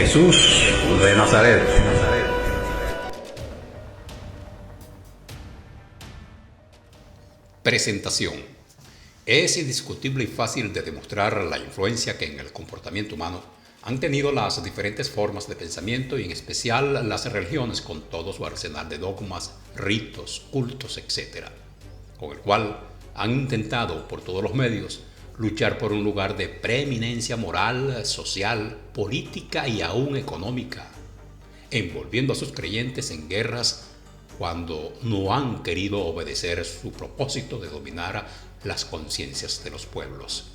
Jesús de Nazaret. Presentación. Es indiscutible y fácil de demostrar la influencia que en el comportamiento humano han tenido las diferentes formas de pensamiento y en especial las religiones con todo su arsenal de dogmas, ritos, cultos, etc., con el cual han intentado por todos los medios luchar por un lugar de preeminencia moral, social, política y aún económica, envolviendo a sus creyentes en guerras cuando no han querido obedecer su propósito de dominar las conciencias de los pueblos,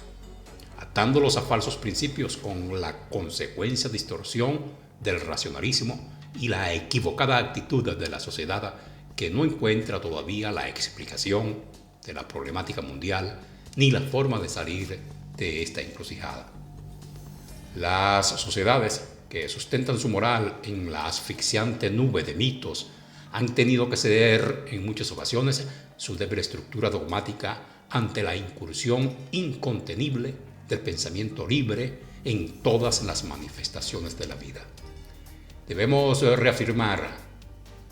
atándolos a falsos principios con la consecuencia distorsión del racionalismo y la equivocada actitud de la sociedad que no encuentra todavía la explicación de la problemática mundial ni la forma de salir de esta encrucijada. Las sociedades que sustentan su moral en la asfixiante nube de mitos han tenido que ceder en muchas ocasiones su débil estructura dogmática ante la incursión incontenible del pensamiento libre en todas las manifestaciones de la vida. Debemos reafirmar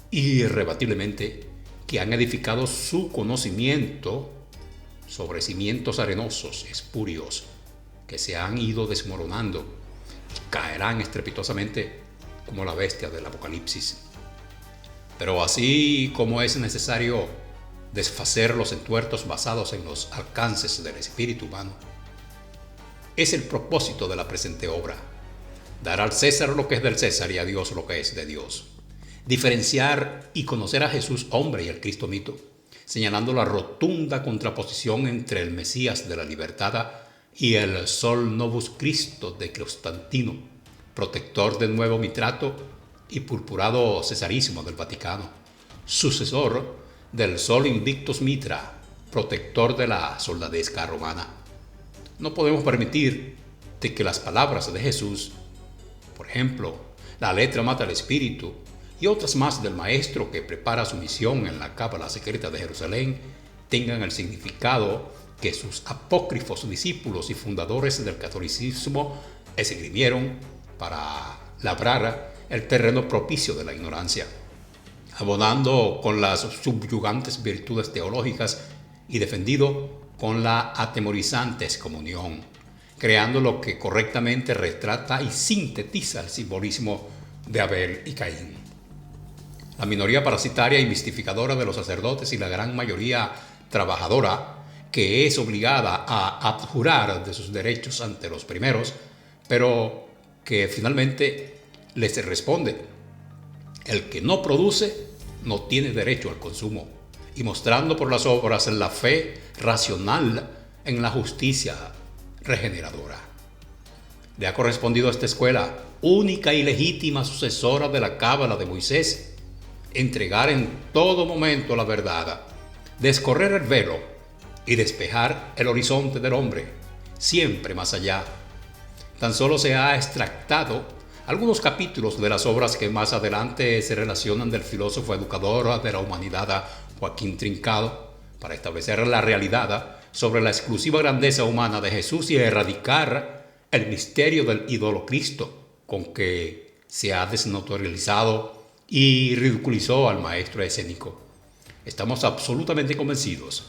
irrebatiblemente que han edificado su conocimiento sobre cimientos arenosos, espurios, que se han ido desmoronando y caerán estrepitosamente como la bestia del Apocalipsis. Pero así como es necesario desfacer los entuertos basados en los alcances del espíritu humano, es el propósito de la presente obra dar al César lo que es del César y a Dios lo que es de Dios, diferenciar y conocer a Jesús hombre y al Cristo mito, señalando la rotunda contraposición entre el Mesías de la libertad y el Sol Novus Christo de Constantino, protector del nuevo Mitrato y purpurado cesarismo del Vaticano, sucesor del Sol Invictus Mitra, protector de la soldadesca romana. No podemos permitir de que las palabras de Jesús, por ejemplo, la letra mata al espíritu, y otras más del maestro que prepara su misión en la cábala secreta de Jerusalén, tengan el significado que sus apócrifos discípulos y fundadores del catolicismo esgrimieron para labrar el terreno propicio de la ignorancia, abonando con las subyugantes virtudes teológicas y defendido con la atemorizante excomunión, creando lo que correctamente retrata y sintetiza el simbolismo de Abel y Caín. La minoría parasitaria y mistificadora de los sacerdotes y la gran mayoría trabajadora, que es obligada a abjurar de sus derechos ante los primeros, pero que finalmente les responde: el que no produce no tiene derecho al consumo, y mostrando por las obras la fe racional en la justicia regeneradora. Le ha correspondido a esta escuela, única y legítima sucesora de la cábala de Moisés, entregar en todo momento la verdad, descorrer el velo y despejar el horizonte del hombre, siempre más allá. Tan solo se ha extractado algunos capítulos de las obras que más adelante se relacionan del filósofo educador de la humanidad Joaquín Trincado, para establecer la realidad sobre la exclusiva grandeza humana de Jesús y erradicar el misterio del ídolo Cristo, con que se ha desnaturalizado y ridiculizó al maestro escénico. Estamos absolutamente convencidos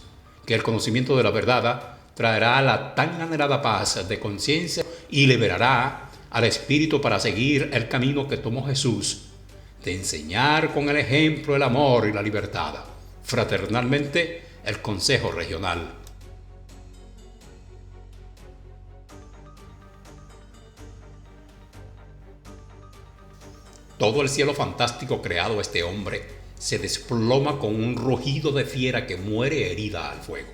que el conocimiento de la verdad traerá la tan anhelada paz de conciencia y liberará al espíritu para seguir el camino que tomó Jesús, de enseñar con el ejemplo el amor y la libertad. Fraternalmente, el Consejo Regional. Todo el cielo fantástico creado este hombre se desploma con un rugido de fiera que muere herida al fuego.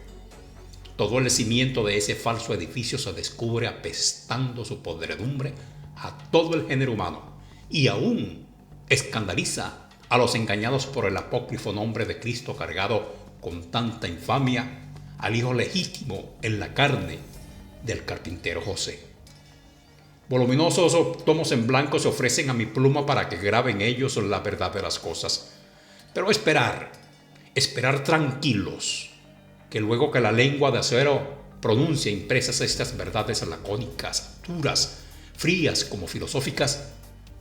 Todo el cimiento de ese falso edificio se descubre apestando su podredumbre a todo el género humano y aún escandaliza a los engañados por el apócrifo nombre de Cristo cargado con tanta infamia, al hijo legítimo en la carne del carpintero José. Voluminosos tomos en blanco se ofrecen a mi pluma para que grabe en ellos la verdad de las cosas. Pero esperar tranquilos, que luego que la lengua de acero pronuncia impresas estas verdades lacónicas, duras, frías como filosóficas,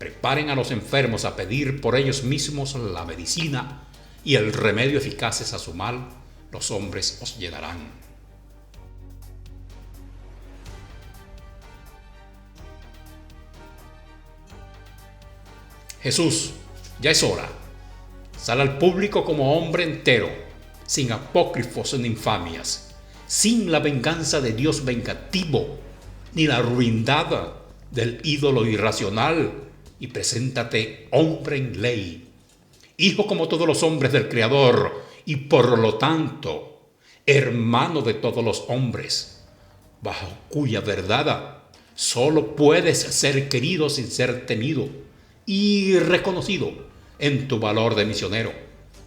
preparen a los enfermos a pedir por ellos mismos la medicina y el remedio eficaces a su mal, los hombres os llenarán. Jesús, ya es hora. Sal al público como hombre entero, sin apócrifos ni infamias, sin la venganza de Dios vengativo, ni la ruindad del ídolo irracional, y preséntate hombre en ley, hijo como todos los hombres del Creador, y por lo tanto, hermano de todos los hombres, bajo cuya verdad solo puedes ser querido sin ser temido, y reconocido en tu valor de misionero,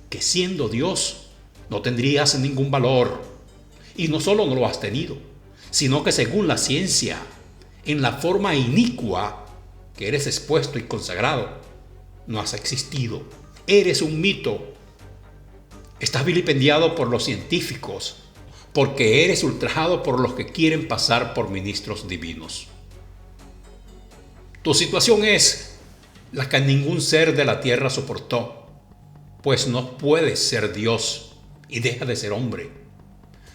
que siendo Dios no tendrías ningún valor, y no solo no lo has tenido, sino que según la ciencia, en la forma inicua que eres expuesto y consagrado, no has existido, eres un mito. Estás vilipendiado por los científicos, porque eres ultrajado por los que quieren pasar por ministros divinos. Tu situación es la que ningún ser de la tierra soportó, pues no puedes ser Dios y deja de ser hombre.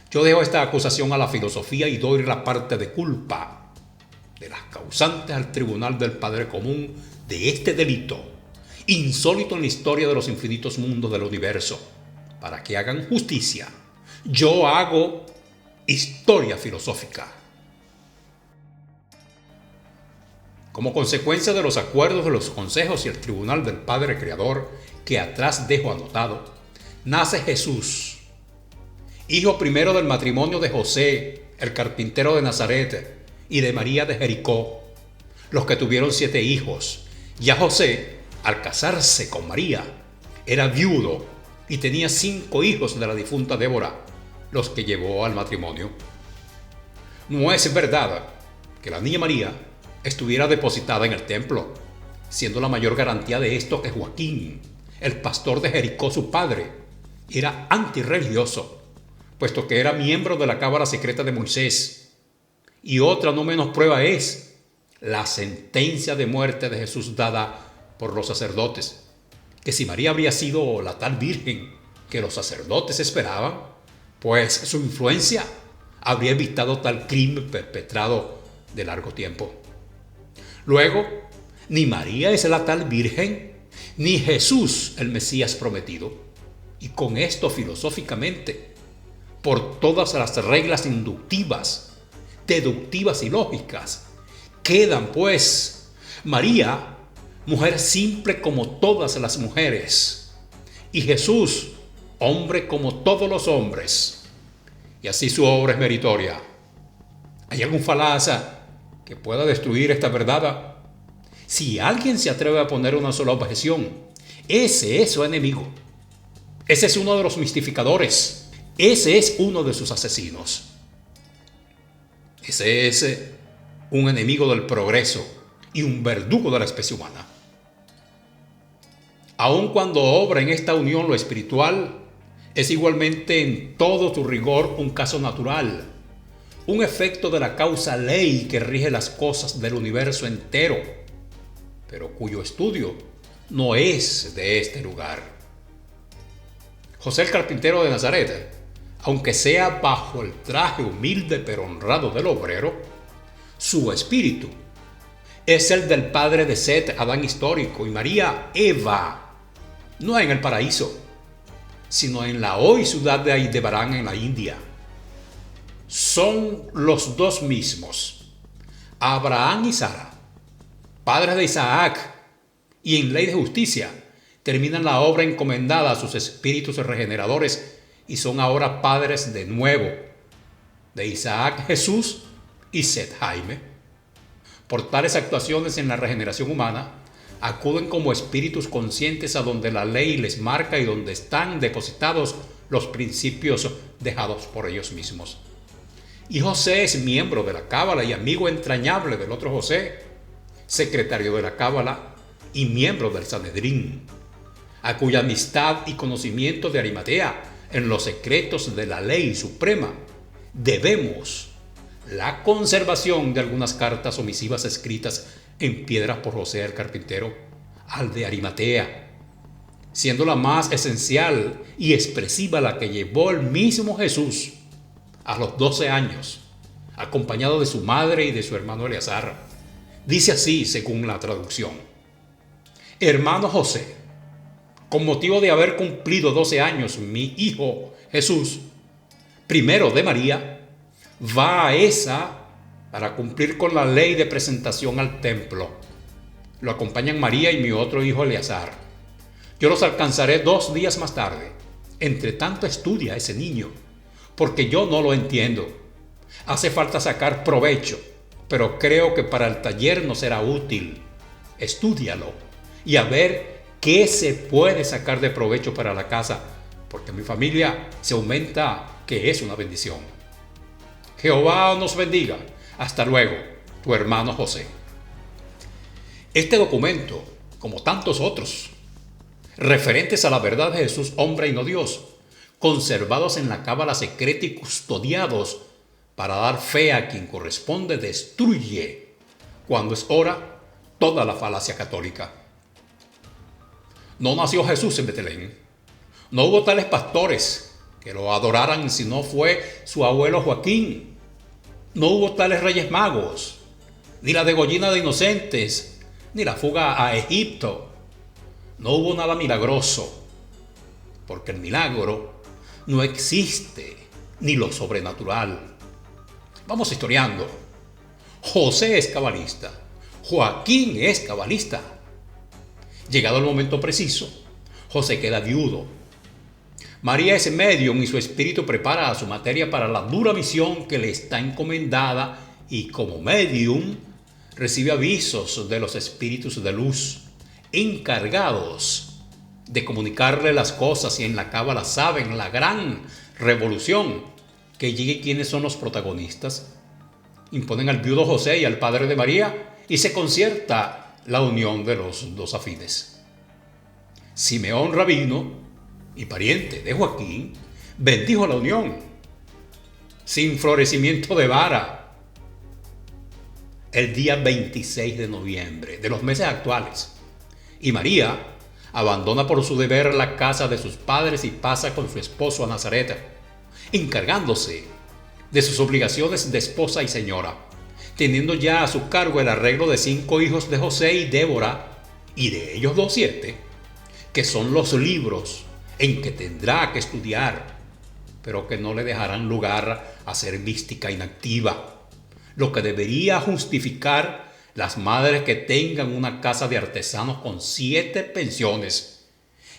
Yo dejo esta acusación a la filosofía y doy la parte de culpa de las causantes al tribunal del Padre Común de este delito, insólito en la historia de los infinitos mundos del universo, para que hagan justicia. Yo hago historia filosófica. Como consecuencia de los acuerdos de los consejos y el tribunal del Padre Creador, que atrás dejo anotado, nace Jesús, hijo primero del matrimonio de José, el carpintero de Nazaret, y de María de Jericó, los que tuvieron 7 hijos. Ya José, al casarse con María, era viudo y tenía 5 hijos de la difunta Débora, los que llevó al matrimonio. No es verdad que la niña María estuviera depositada en el templo, siendo la mayor garantía de esto que Joaquín, el pastor de Jericó, su padre, era antirreligioso, puesto que era miembro de la cámara secreta de Moisés. Y otra no menos prueba es la sentencia de muerte de Jesús dada por los sacerdotes, que si María habría sido la tal virgen que los sacerdotes esperaban, pues su influencia habría evitado tal crimen perpetrado de largo tiempo. Luego, ni María es la tal virgen, ni Jesús el Mesías prometido. Y con esto filosóficamente, por todas las reglas inductivas, deductivas y lógicas, quedan pues María, mujer simple como todas las mujeres, y Jesús, hombre como todos los hombres, y así su obra es meritoria. ¿Hay algún falaz que pueda destruir esta verdad? Si alguien se atreve a poner una sola objeción, ese es su enemigo. Ese es uno de los mistificadores. Ese es uno de sus asesinos. Ese es un enemigo del progreso y un verdugo de la especie humana. Aun cuando obra en esta unión lo espiritual, es igualmente en todo su rigor un caso natural, un efecto de la causa ley que rige las cosas del universo entero, pero cuyo estudio no es de este lugar. José el carpintero de Nazaret, aunque sea bajo el traje humilde pero honrado del obrero, su espíritu es el del padre de Set, Adán histórico, y María, Eva, no en el paraíso, sino en la hoy ciudad de Aldebarán en la India. Son los dos mismos, Abraham y Sara, padres de Isaac, y en ley de justicia terminan la obra encomendada a sus espíritus regeneradores y son ahora padres de nuevo, de Isaac Jesús y Set Jaime. Por tales actuaciones en la regeneración humana, acuden como espíritus conscientes a donde la ley les marca y donde están depositados los principios dejados por ellos mismos. Y José es miembro de la Cábala y amigo entrañable del otro José, secretario de la Cábala y miembro del Sanedrín, a cuya amistad y conocimiento de Arimatea en los secretos de la ley suprema debemos la conservación de algunas cartas o misivas escritas en piedras por José el carpintero, al de Arimatea, siendo la más esencial y expresiva la que llevó el mismo Jesús a los 12 años, acompañado de su madre y de su hermano Eleazar. Dice así, según la traducción: hermano José, con motivo de haber cumplido 12 años, mi hijo Jesús, primero de María, va a esa para cumplir con la ley de presentación al templo. Lo acompañan María y mi otro hijo Eleazar. Yo los alcanzaré 2 días más tarde. Entre tanto estudia ese niño, porque yo no lo entiendo. Hace falta sacar provecho, pero creo que para el taller no será útil. Estúdialo y a ver qué se puede sacar de provecho para la casa, porque mi familia se aumenta, que es una bendición. Jehová nos bendiga. Hasta luego, tu hermano José. Este documento, como tantos otros, referentes a la verdad de Jesús, hombre y no Dios, conservados en la cábala secreta y custodiados para dar fe a quien corresponde, destruye, cuando es hora, toda la falacia católica. No nació Jesús en Betlén. No hubo tales pastores que lo adoraran si no fue su abuelo Joaquín. No hubo tales reyes magos, ni la degollina de inocentes, ni la fuga a Egipto. No hubo nada milagroso, porque el milagro no existe, ni lo sobrenatural. Vamos historiando. José es cabalista, Joaquín es cabalista. Llegado el momento preciso, José queda viudo. María es medium y su espíritu prepara a su materia para la dura misión que le está encomendada, y como medium recibe avisos de los espíritus de luz encargados de comunicarle las cosas, y en la cábala saben la gran revolución que llegue. ¿Quiénes son los protagonistas? Imponen al viudo José y al padre de María y se concierta la unión de los dos afines. Simeón, rabino y pariente de Joaquín, bendijo la unión sin florecimiento de vara el día 26 de noviembre de los meses actuales. Y María abandona por su deber la casa de sus padres y pasa con su esposo a Nazaret, encargándose de sus obligaciones de esposa y señora, teniendo ya a su cargo el arreglo de 5 hijos de José y Débora, y de ellos 2, 7, que son los libros en que tendrá que estudiar, pero que no le dejarán lugar a ser mística inactiva, lo que debería justificar las madres que tengan una casa de artesanos con 7 pensiones,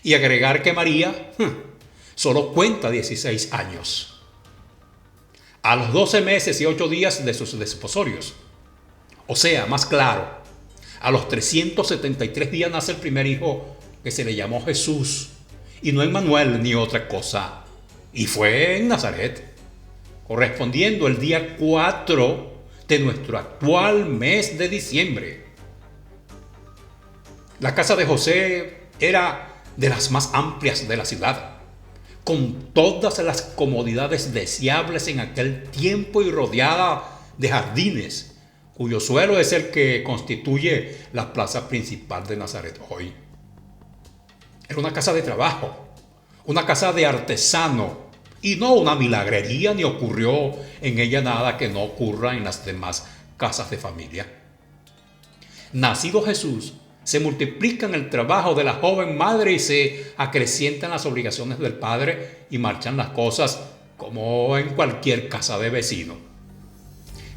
y agregar que María solo cuenta 16 años. A los 12 meses y 8 días de sus desposorios, o sea, más claro, a los 373 días nace el primer hijo, que se le llamó Jesús, y no Emmanuel ni otra cosa, y fue en Nazaret, correspondiendo el día 4 de nuestro actual mes de diciembre. La casa de José era de las más amplias de la ciudad, con todas las comodidades deseables en aquel tiempo y rodeada de jardines, cuyo suelo es el que constituye la plaza principal de Nazaret hoy. Era una casa de trabajo, una casa de artesano, y no una milagrería, ni ocurrió en ella nada que no ocurra en las demás casas de familia. Nacido Jesús, se multiplican el trabajo de la joven madre y se acrecientan las obligaciones del padre, y marchan las cosas como en cualquier casa de vecino.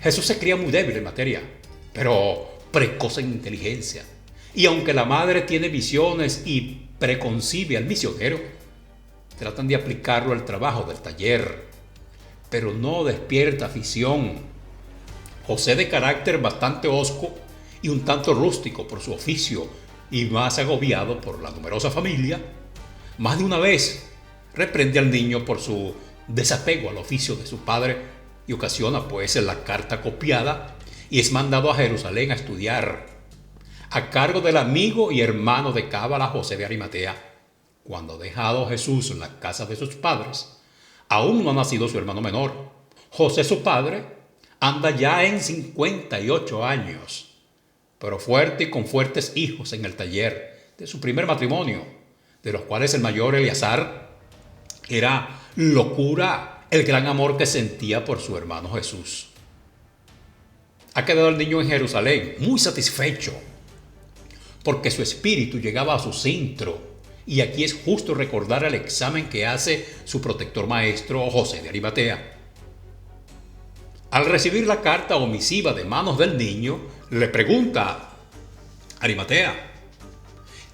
Jesús se cría muy débil en materia, pero precoz en inteligencia, y aunque la madre tiene visiones y preconcibe al misionero, tratan de aplicarlo al trabajo del taller, pero no despierta afición. José, de carácter bastante hosco y un tanto rústico por su oficio, y más agobiado por la numerosa familia, más de una vez reprende al niño por su desapego al oficio de su padre, y ocasiona pues la carta copiada, y es mandado a Jerusalén a estudiar, a cargo del amigo y hermano de cábala José de Arimatea. Cuando dejado Jesús en la casa de sus padres, aún no ha nacido su hermano menor. José, su padre, anda ya en 58 años, pero fuerte y con fuertes hijos en el taller de su primer matrimonio, de los cuales el mayor Eleazar era locura el gran amor que sentía por su hermano Jesús. Ha quedado el niño en Jerusalén muy satisfecho porque su espíritu llegaba a su centro. Y aquí es justo recordar el examen que hace su protector maestro José de Arimatea. Al recibir la carta o misiva de manos del niño, le pregunta: Arimatea,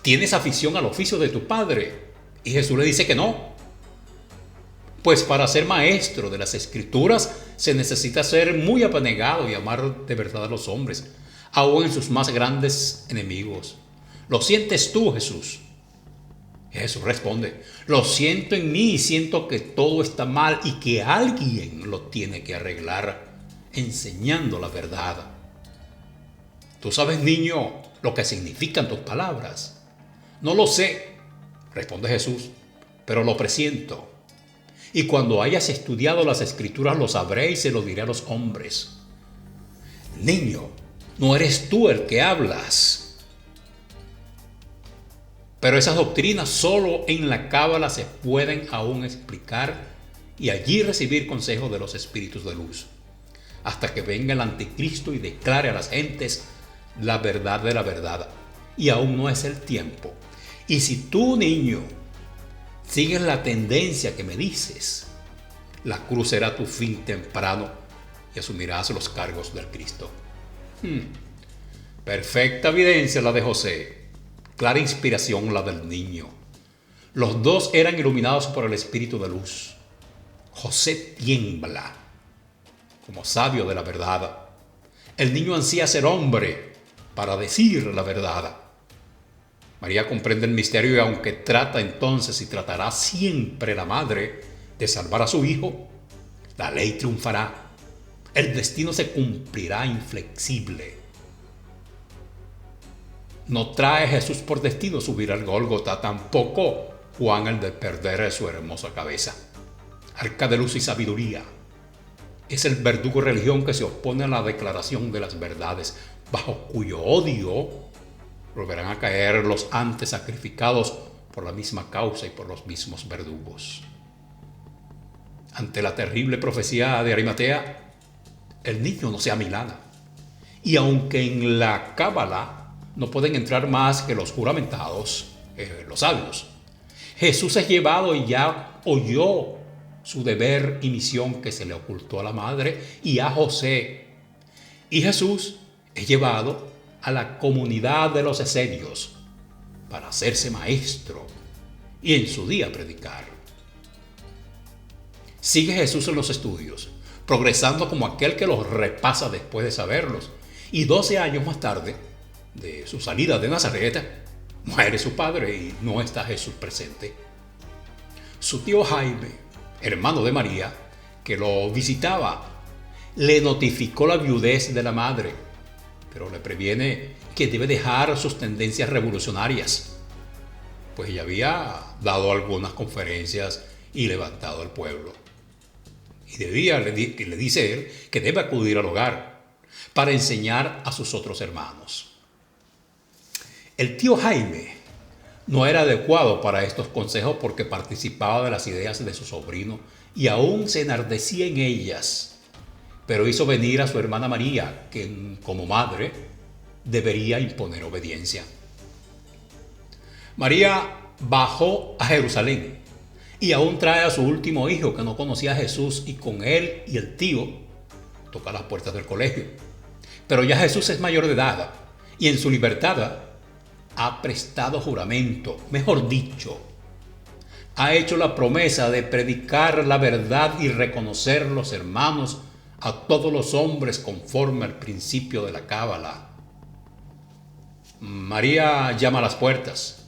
¿tienes afición al oficio de tu padre? Y Jesús le dice que no. Pues para ser maestro de las Escrituras se necesita ser muy abnegado y amar de verdad a los hombres, aun en sus más grandes enemigos. ¿Lo sientes tú, Jesús? Jesús responde: lo siento en mí y siento que todo está mal y que alguien lo tiene que arreglar, enseñando la verdad. ¿Tú sabes, niño, lo que significan tus palabras? No lo sé, responde Jesús, pero lo presiento. Y cuando hayas estudiado las Escrituras lo sabré y se lo diré a los hombres. Niño, no eres tú el que hablas. Pero esas doctrinas solo en la Cábala se pueden aún explicar y allí recibir consejo de los espíritus de luz, hasta que venga el anticristo y declare a las gentes la verdad de la verdad. Y aún no es el tiempo. Y si tú, niño, sigues la tendencia que me dices, la cruz será tu fin temprano y asumirás los cargos del Cristo. Perfecta evidencia la de José, clara inspiración la del niño. Los dos eran iluminados por el Espíritu de luz. José tiembla como sabio de la verdad. El niño ansía ser hombre para decir la verdad. María comprende el misterio y aunque trata entonces y tratará siempre la madre de salvar a su hijo, la ley triunfará. El destino se cumplirá inflexible. No trae Jesús por destino subir al Gólgota, tampoco Juan el de perder su hermosa cabeza. Arca de luz y sabiduría. Es el verdugo religión que se opone a la declaración de las verdades, bajo cuyo odio volverán a caer los antes sacrificados por la misma causa y por los mismos verdugos. Ante la terrible profecía de Arimatea, el niño no se amilana. Y aunque en la Cábala no pueden entrar más que los juramentados, los sabios, Jesús es llevado y ya oyó su deber y misión que se le ocultó a la madre y a José. Y Jesús es llevado a la comunidad de los esenios para hacerse maestro y en su día predicar. Sigue Jesús en los estudios, progresando como aquel que los repasa después de saberlos. Y 12 años más tarde, de su salida de Nazaret, muere su padre y no está Jesús presente. Su tío Jaime, hermano de María, que lo visitaba, le notificó la viudez de la madre, pero le previene que debe dejar sus tendencias revolucionarias, pues ella había dado algunas conferencias y levantado al pueblo. Y le dice él que debe acudir al hogar para enseñar a sus otros hermanos. El tío Jaime no era adecuado para estos consejos porque participaba de las ideas de su sobrino y aún se enardecía en ellas, pero hizo venir a su hermana María, que como madre debería imponer obediencia. María bajó a Jerusalén y aún trae a su último hijo que no conocía a Jesús y con él y el tío toca las puertas del colegio. Pero ya Jesús es mayor de edad y en su libertad ha prestado juramento, mejor dicho, ha hecho la promesa de predicar la verdad y reconocer los hermanos a todos los hombres conforme al principio de la Cábala. María llama a las puertas,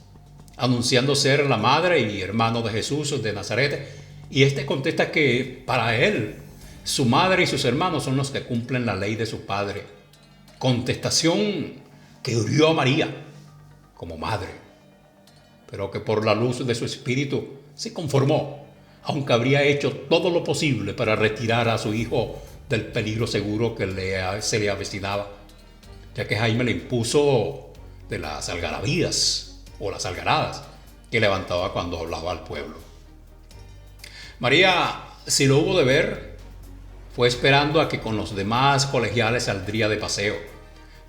anunciando ser la madre y hermano de Jesús de Nazaret, y este contesta que para él, su madre y sus hermanos son los que cumplen la ley de su padre. Contestación que hirió a María como madre, pero que por la luz de su espíritu se conformó, aunque habría hecho todo lo posible para retirar a su hijo del peligro seguro que se le avecinaba. ya que Jaime le impuso de las algarabías o las algaradas que levantaba cuando hablaba al pueblo. María, si lo hubo de ver, fue esperando a que con los demás colegiales saldría de paseo,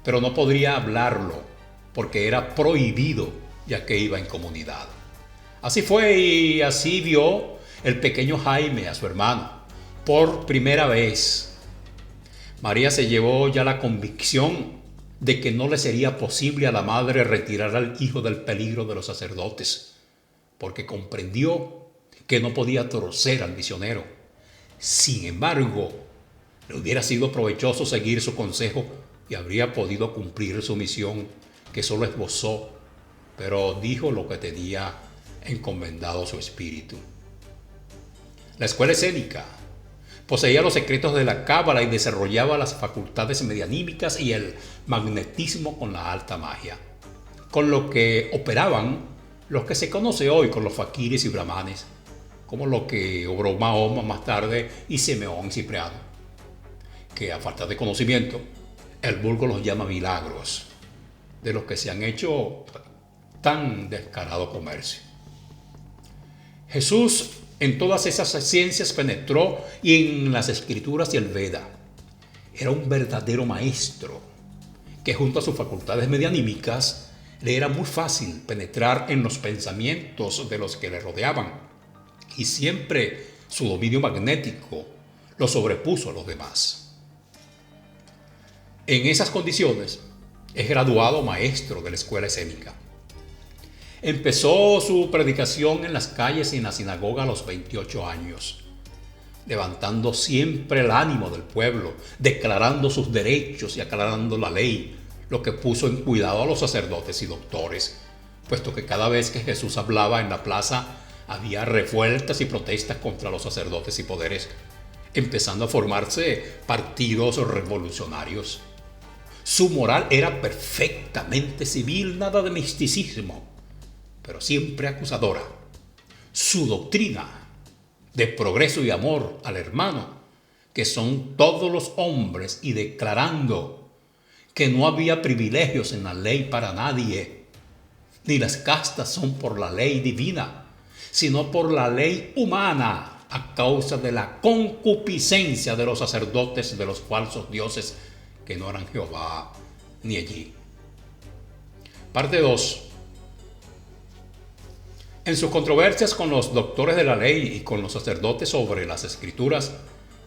pero no podría hablarlo porque era prohibido, ya que iba en comunidad. Así fue y así vio el pequeño Jaime a su hermano por primera vez. María se llevó ya la convicción de que no le sería posible a la madre retirar al hijo del peligro de los sacerdotes, porque comprendió que no podía torcer al misionero. Sin embargo, le hubiera sido provechoso seguir su consejo y habría podido cumplir su misión, que solo esbozó, pero dijo lo que tenía encomendado su espíritu. La escuela escénica poseía los secretos de la cábala y desarrollaba las facultades medianímicas y el magnetismo con la alta magia, con lo que operaban los que se conoce hoy con los faquires y brahmanes, como lo que obró Mahoma más tarde y Simeón y Cipriano, que a falta de conocimiento el vulgo los llama milagros, de los que se han hecho tan descarado comercio. Jesús en todas esas ciencias penetró y en las escrituras y el Veda. Era un verdadero maestro que junto a sus facultades medianímicas le era muy fácil penetrar en los pensamientos de los que le rodeaban y siempre su dominio magnético lo sobrepuso a los demás. En esas condiciones es graduado maestro de la escuela escénica. Empezó su predicación en las calles y en la sinagoga a los 28 años, levantando siempre el ánimo del pueblo, declarando sus derechos y aclarando la ley, lo que puso en cuidado a los sacerdotes y doctores, puesto que cada vez que Jesús hablaba en la plaza había revueltas y protestas contra los sacerdotes y poderes, empezando a formarse partidos revolucionarios. Su moral era perfectamente civil, nada de misticismo, pero siempre acusadora. Su doctrina de progreso y amor al hermano, que son todos los hombres, y declarando que no había privilegios en la ley para nadie, ni las castas son por la ley divina, sino por la ley humana, a causa de la concupiscencia de los sacerdotes de los falsos dioses que no eran Jehová ni allí. Parte 2. En sus controversias con los doctores de la ley y con los sacerdotes sobre las escrituras,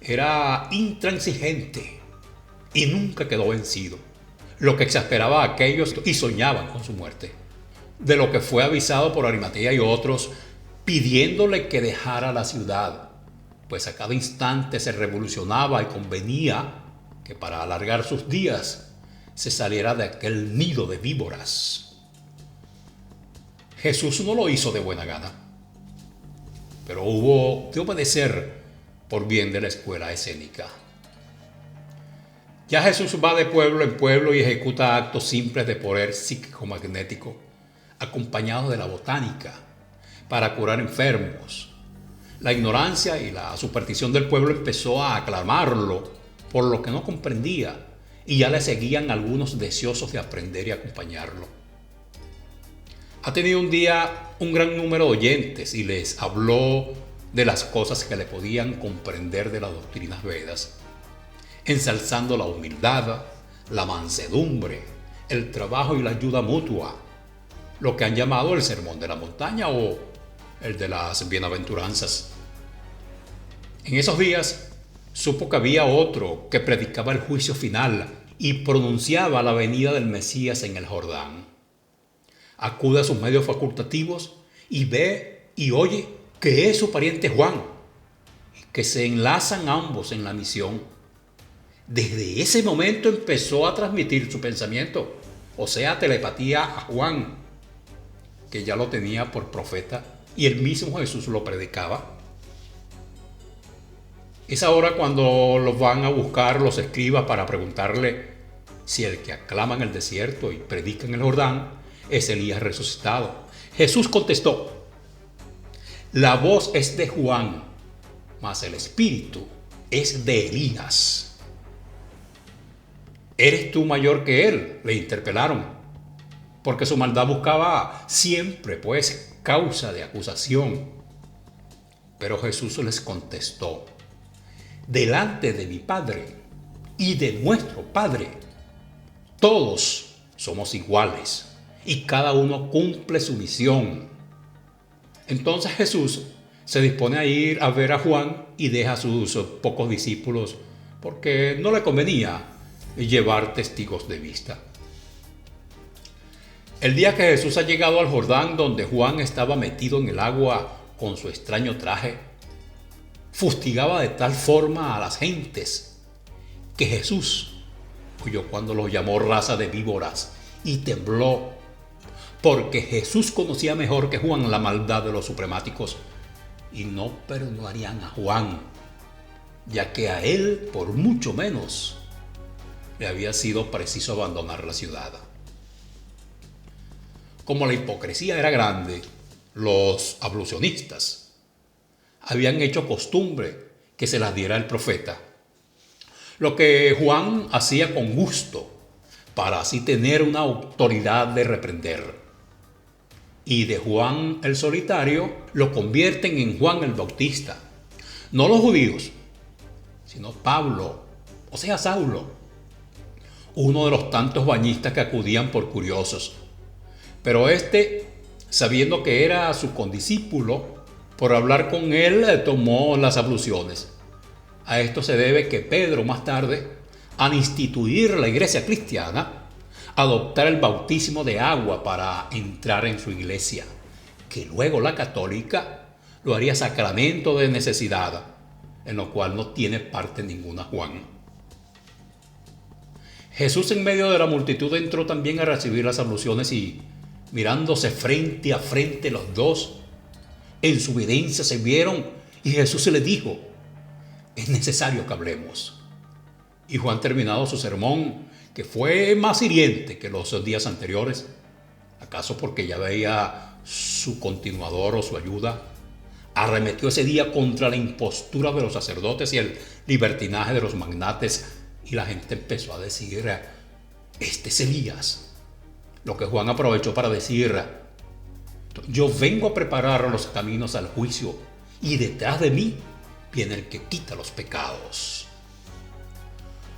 era intransigente y nunca quedó vencido, lo que exasperaba a aquellos y soñaban con su muerte, de lo que fue avisado por Arimatea y otros, pidiéndole que dejara la ciudad, pues a cada instante se revolucionaba y convenía que para alargar sus días se saliera de aquel nido de víboras. Jesús no lo hizo de buena gana, pero hubo de obedecer por bien de la escuela escénica. Ya Jesús va de pueblo en pueblo y ejecuta actos simples de poder psíquico-magnético, acompañados de la botánica, para curar enfermos. La ignorancia y la superstición del pueblo empezó a aclamarlo por lo que no comprendía, y ya le seguían algunos deseosos de aprender y acompañarlo. Ha tenido un día un gran número de oyentes y les habló de las cosas que le podían comprender de las doctrinas Vedas, ensalzando la humildad, la mansedumbre, el trabajo y la ayuda mutua, lo que han llamado el sermón de la montaña o el de las bienaventuranzas. En esos días supo que había otro que predicaba el juicio final y pronunciaba la venida del Mesías en el Jordán. Acude a sus medios facultativos y ve y oye que es su pariente Juan, y que se enlazan ambos en la misión. Desde ese momento empezó a transmitir su pensamiento, o sea, telepatía a Juan, que ya lo tenía por profeta y el mismo Jesús lo predicaba. Es ahora cuando los van a buscar los escribas para preguntarle si el que aclama en el desierto y predica en el Jordán es Elías resucitado. Jesús contestó: la voz es de Juan, mas el espíritu es de Elías. ¿Eres tú mayor que él?, le interpelaron, porque su maldad buscaba siempre, pues, causa de acusación. Pero Jesús les contestó: delante de mi Padre y de nuestro Padre, todos somos iguales y cada uno cumple su misión. Entonces Jesús se dispone a ir a ver a Juan y deja a sus pocos discípulos porque no le convenía llevar testigos de vista. El día que Jesús ha llegado al Jordán, donde Juan estaba metido en el agua con su extraño traje, fustigaba de tal forma a las gentes que Jesús oyó cuando los llamó raza de víboras y tembló, porque Jesús conocía mejor que Juan la maldad de los supremáticos y no perdonarían a Juan, ya que a él por mucho menos le había sido preciso abandonar la ciudad. Como la hipocresía era grande, los ablucionistas habían hecho costumbre que se las diera el profeta, lo que Juan hacía con gusto para así tener una autoridad de reprender. Y de Juan el solitario lo convierten en Juan el Bautista, no los judíos, sino Pablo, o sea Saulo, uno de los tantos bañistas que acudían por curiosos. Pero este, sabiendo que era su condiscípulo, por hablar con él tomó las abluciones. A esto se debe que Pedro más tarde, al instituir la iglesia cristiana, adoptara el bautismo de agua para entrar en su iglesia, que luego la católica lo haría sacramento de necesidad, en lo cual no tiene parte ninguna Juan. Jesús en medio de la multitud entró también a recibir las abluciones y, mirándose frente a frente los dos, en su evidencia se vieron y Jesús le dijo: es necesario que hablemos. Y Juan, terminado su sermón, que fue más hiriente que los días anteriores, acaso porque ya veía su continuador o su ayuda, arremetió ese día contra la impostura de los sacerdotes y el libertinaje de los magnates, y la gente empezó a decir: este es Elías. Lo que Juan aprovechó para decir: yo vengo a preparar los caminos al juicio y detrás de mí viene el que quita los pecados.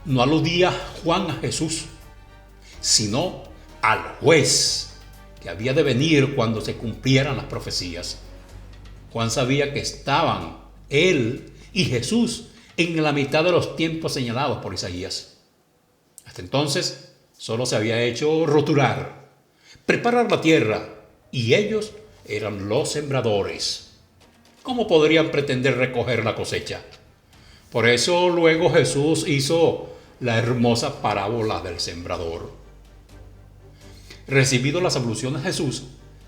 No aludía Juan a Jesús, sino al juez que había de venir cuando se cumplieran las profecías. Juan sabía que estaban él y Jesús en la mitad de los tiempos señalados por Isaías. Hasta entonces solo se había hecho roturar, preparar la tierra, y ellos eran los sembradores. ¿Cómo podrían pretender recoger la cosecha? Por eso luego Jesús hizo la hermosa parábola del sembrador. Recibido las abluciones Jesús,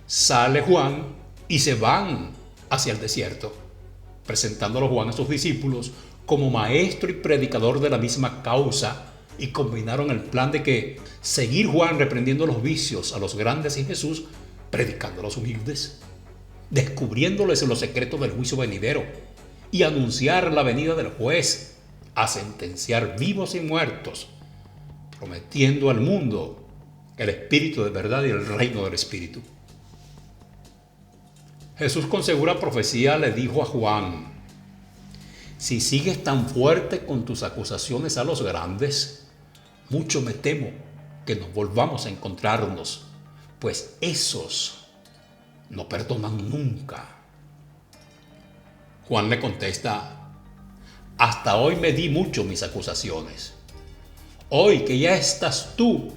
sale Juan y se van hacia el desierto, presentándolo Juan a sus discípulos como maestro y predicador de la misma causa, y combinaron el plan de que seguir Juan reprendiendo los vicios a los grandes y Jesús predicando a los humildes, descubriéndoles los secretos del juicio venidero y anunciar la venida del juez a sentenciar vivos y muertos, prometiendo al mundo el espíritu de verdad y el reino del espíritu. Jesús con segura profecía le dijo a Juan: si sigues tan fuerte con tus acusaciones a los grandes, mucho me temo que nos volvamos a encontrarnos, pues esos no perdonan nunca. Juan le contesta: hasta hoy me di mucho mis acusaciones. Hoy que ya estás tú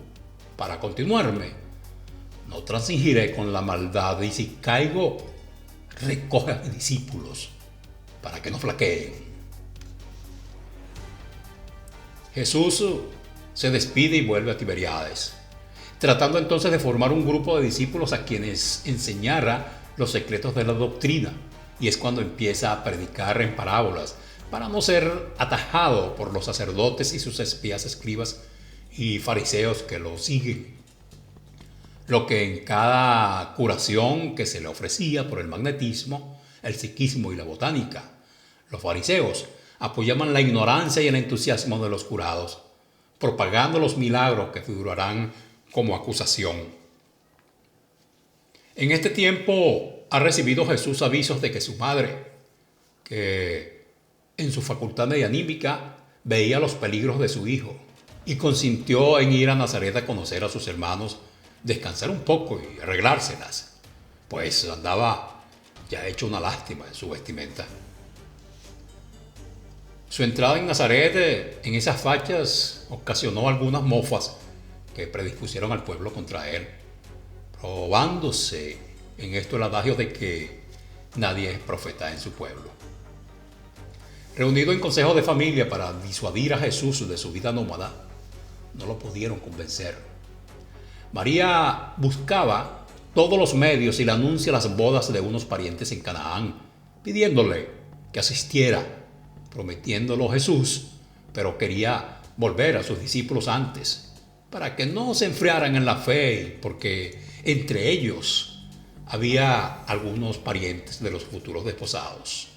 para continuarme, no transigiré con la maldad, y si caigo, recoge a mis discípulos para que no flaqueen. Jesús se despide y vuelve a Tiberíades, tratando entonces de formar un grupo de discípulos a quienes enseñara los secretos de la doctrina, y es cuando empieza a predicar en parábolas para no ser atajado por los sacerdotes y sus espías, escribas y fariseos que lo siguen. Lo que en cada curación que se le ofrecía por el magnetismo, el psiquismo y la botánica, los fariseos apoyaban la ignorancia y el entusiasmo de los curados, propagando los milagros que figurarán como acusación. En este tiempo ha recibido Jesús avisos de que su madre, que en su facultad medianímica veía los peligros de su hijo, y consintió en ir a Nazaret a conocer a sus hermanos, descansar un poco y arreglárselas, pues andaba ya hecho una lástima en su vestimenta. Su entrada en Nazaret en esas fachas ocasionó algunas mofas que predispusieron al pueblo contra él, probándose en esto el adagio de que nadie es profeta en su pueblo. Reunido en consejo de familia para disuadir a Jesús de su vida nómada, no lo pudieron convencer. María buscaba todos los medios y le anuncia las bodas de unos parientes en Canaán, pidiéndole que asistiera, prometiéndolo Jesús, pero quería volver a sus discípulos antes, para que no se enfriaran en la fe, porque entre ellos había algunos parientes de los futuros desposados.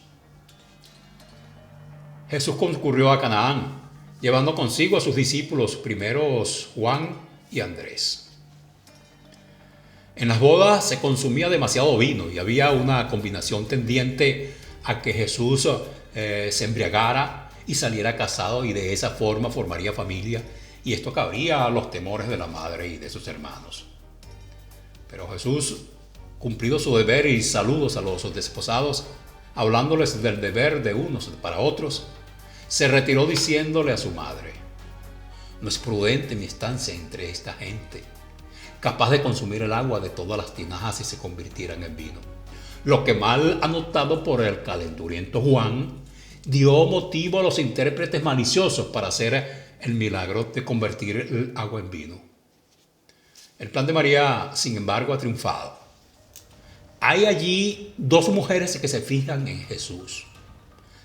Jesús concurrió a Canaán, llevando consigo a sus discípulos primeros Juan y Andrés. En las bodas se consumía demasiado vino y había una combinación tendiente a que Jesús se embriagara y saliera casado, y de esa forma formaría familia, y esto cabría a los temores de la madre y de sus hermanos. Pero Jesús, cumplido su deber y saludos a los desposados, hablándoles del deber de unos para otros, se retiró diciéndole a su madre: no es prudente mi estancia entre esta gente, capaz de consumir el agua de todas las tinajas si se convirtieran en vino. Lo que mal anotado por el calenturiento Juan dio motivo a los intérpretes maliciosos para hacer el milagro de convertir el agua en vino. El plan de María, sin embargo, ha triunfado. Hay allí dos mujeres que se fijan en Jesús,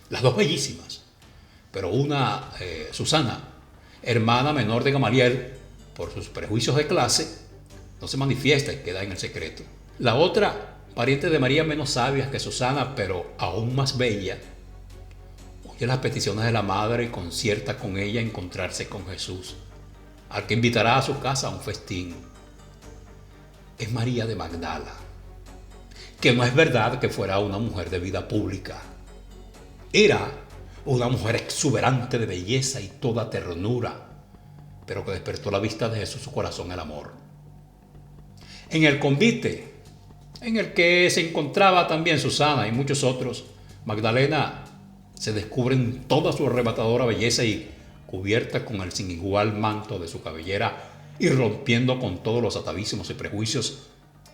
las dos bellísimas, pero una, Susana, hermana menor de Gamaliel, por sus prejuicios de clase, no se manifiesta y queda en el secreto. La otra, pariente de María, menos sabia que Susana, pero aún más bella, oye las peticiones de la madre y concierta con ella encontrarse con Jesús, al que invitará a su casa a un festín. Es María de Magdala, que no es verdad que fuera una mujer de vida pública. Era una mujer exuberante de belleza y toda ternura, pero que despertó la vista de Jesús su corazón el amor. En el convite, en el que se encontraba también Susana y muchos otros, Magdalena se descubre en toda su arrebatadora belleza y, cubierta con el sin igual manto de su cabellera y rompiendo con todos los atavísimos y prejuicios,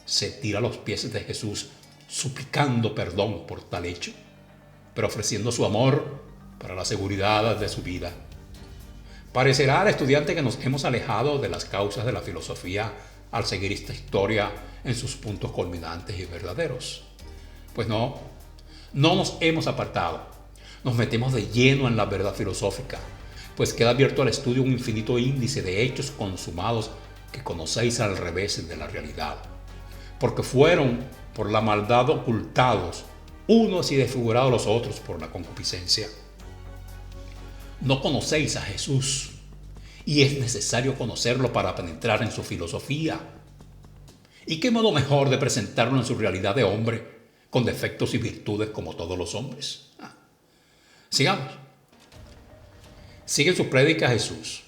se tira a los pies de Jesús, suplicando perdón por tal hecho, pero ofreciendo su amor para la seguridad de su vida. Parecerá al estudiante que nos hemos alejado de las causas de la filosofía al seguir esta historia en sus puntos culminantes y verdaderos. Pues no nos hemos apartado. Nos metemos de lleno en la verdad filosófica, pues queda abierto al estudio un infinito índice de hechos consumados que conocéis al revés de la realidad, porque fueron por la maldad ocultados unos y desfigurados los otros por la concupiscencia. No conocéis a Jesús, y es necesario conocerlo para penetrar en su filosofía. ¿Y qué modo mejor de presentarlo en su realidad de hombre, con defectos y virtudes como todos los hombres? Sigamos. Sigue su prédica Jesús.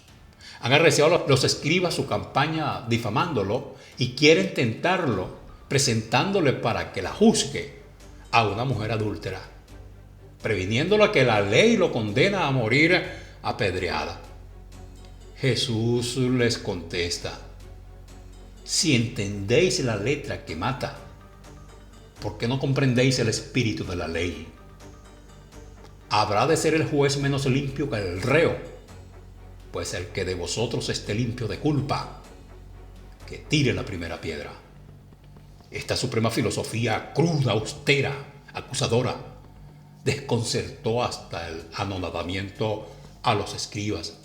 Han arreciado los escribas su campaña difamándolo y quieren tentarlo, presentándole para que la juzgue a una mujer adúltera, previniéndola que la ley lo condena a morir apedreada. Jesús les contesta: si entendéis la letra que mata, ¿por qué no comprendéis el espíritu de la ley? ¿Habrá de ser el juez menos limpio que el reo? Pues el que de vosotros esté limpio de culpa, que tire la primera piedra. Esta suprema filosofía cruda, austera, acusadora, desconcertó hasta el anonadamiento a los escribas.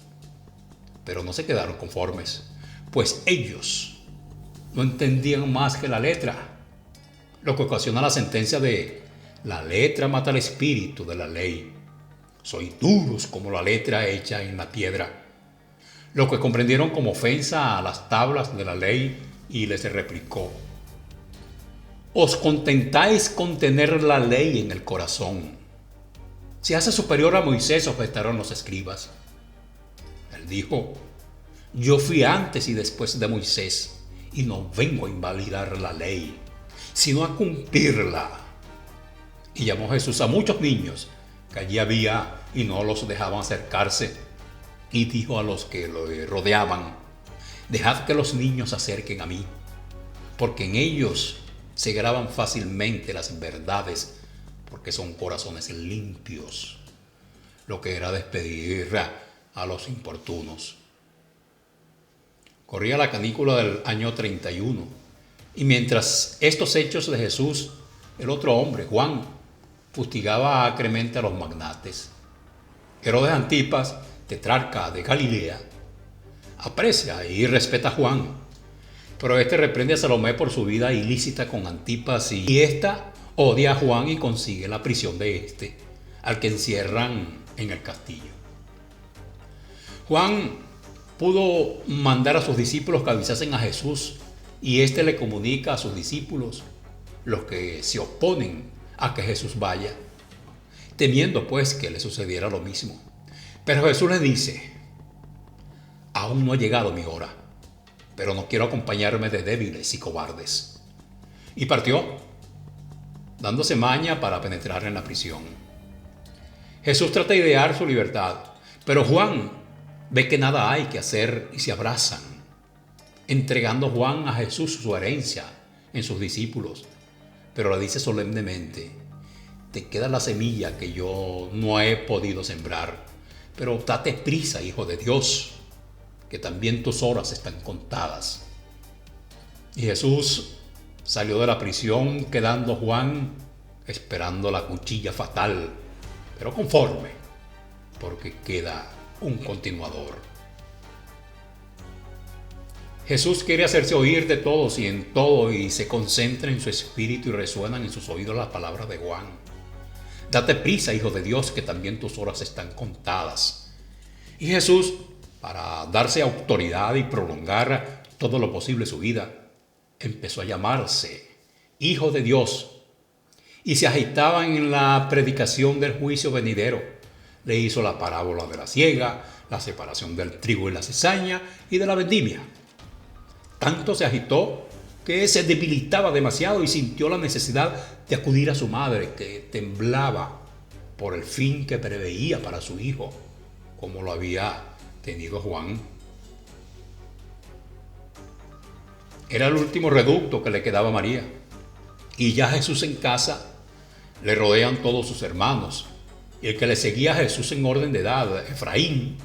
Pero no se quedaron conformes, pues ellos no entendían más que la letra, lo que ocasiona la sentencia de: la letra mata el espíritu de la ley. Sois duros como la letra hecha en la piedra. lo que comprendieron como ofensa a las tablas de la ley, y les replicó: ¿os contentáis con tener la ley en el corazón? ¿Se hace superior a Moisés?, objetaron los escribas. Él dijo: yo fui antes y después de Moisés, y no vengo a invalidar la ley, sino a cumplirla. Y llamó Jesús a muchos niños que allí había y no los dejaban acercarse, y dijo a los que lo rodeaban: dejad que los niños se acerquen a mí, porque en ellos se graban fácilmente las verdades, porque son corazones limpios. Lo que era despedir a los importunos. Corría la canícula del año 31, y mientras estos hechos de Jesús, el otro hombre, Juan, fustigaba acremente a los magnates. Herodes Antipas, tetrarca de Galilea, aprecia y respeta a Juan, pero este reprende a Salomé por su vida ilícita con Antipas, y ésta odia a Juan y consigue la prisión de este, al que encierran en el castillo. Juan pudo mandar a sus discípulos que avisasen a Jesús, y éste le comunica a sus discípulos, los que se oponen a que Jesús vaya, temiendo pues que le sucediera lo mismo. Pero Jesús les dice: aún no ha llegado mi hora, pero no quiero acompañarme de débiles y cobardes. Y partió, dándose maña para penetrar en la prisión. Jesús trata de idear su libertad, pero Juan ve que nada hay que hacer y se abrazan, entregando Juan a Jesús su herencia en sus discípulos. Pero le dice solemnemente: te queda la semilla que yo no he podido sembrar, pero date prisa, Hijo de Dios, que también tus horas están contadas. Y Jesús salió de la prisión, quedando Juan esperando la cuchilla fatal, pero conforme, porque queda un continuador. Jesús quiere hacerse oír de todos y en todo, y se concentra en su espíritu y resuenan en sus oídos las palabras de Juan: date prisa, Hijo de Dios, que también tus horas están contadas. Y Jesús, para darse autoridad y prolongar todo lo posible su vida, empezó a llamarse Hijo de Dios, y se agitaba en la predicación del juicio venidero. Le hizo la parábola de la siega, la separación del trigo y la cizaña, y de la vendimia. Tanto se agitó que se debilitaba demasiado y sintió la necesidad de acudir a su madre, que temblaba por el fin que preveía para su hijo, como lo había tenido Juan. Era el último reducto que le quedaba a María, y ya Jesús en casa le rodean todos sus hermanos, y el que le seguía a Jesús en orden de edad, Efraín,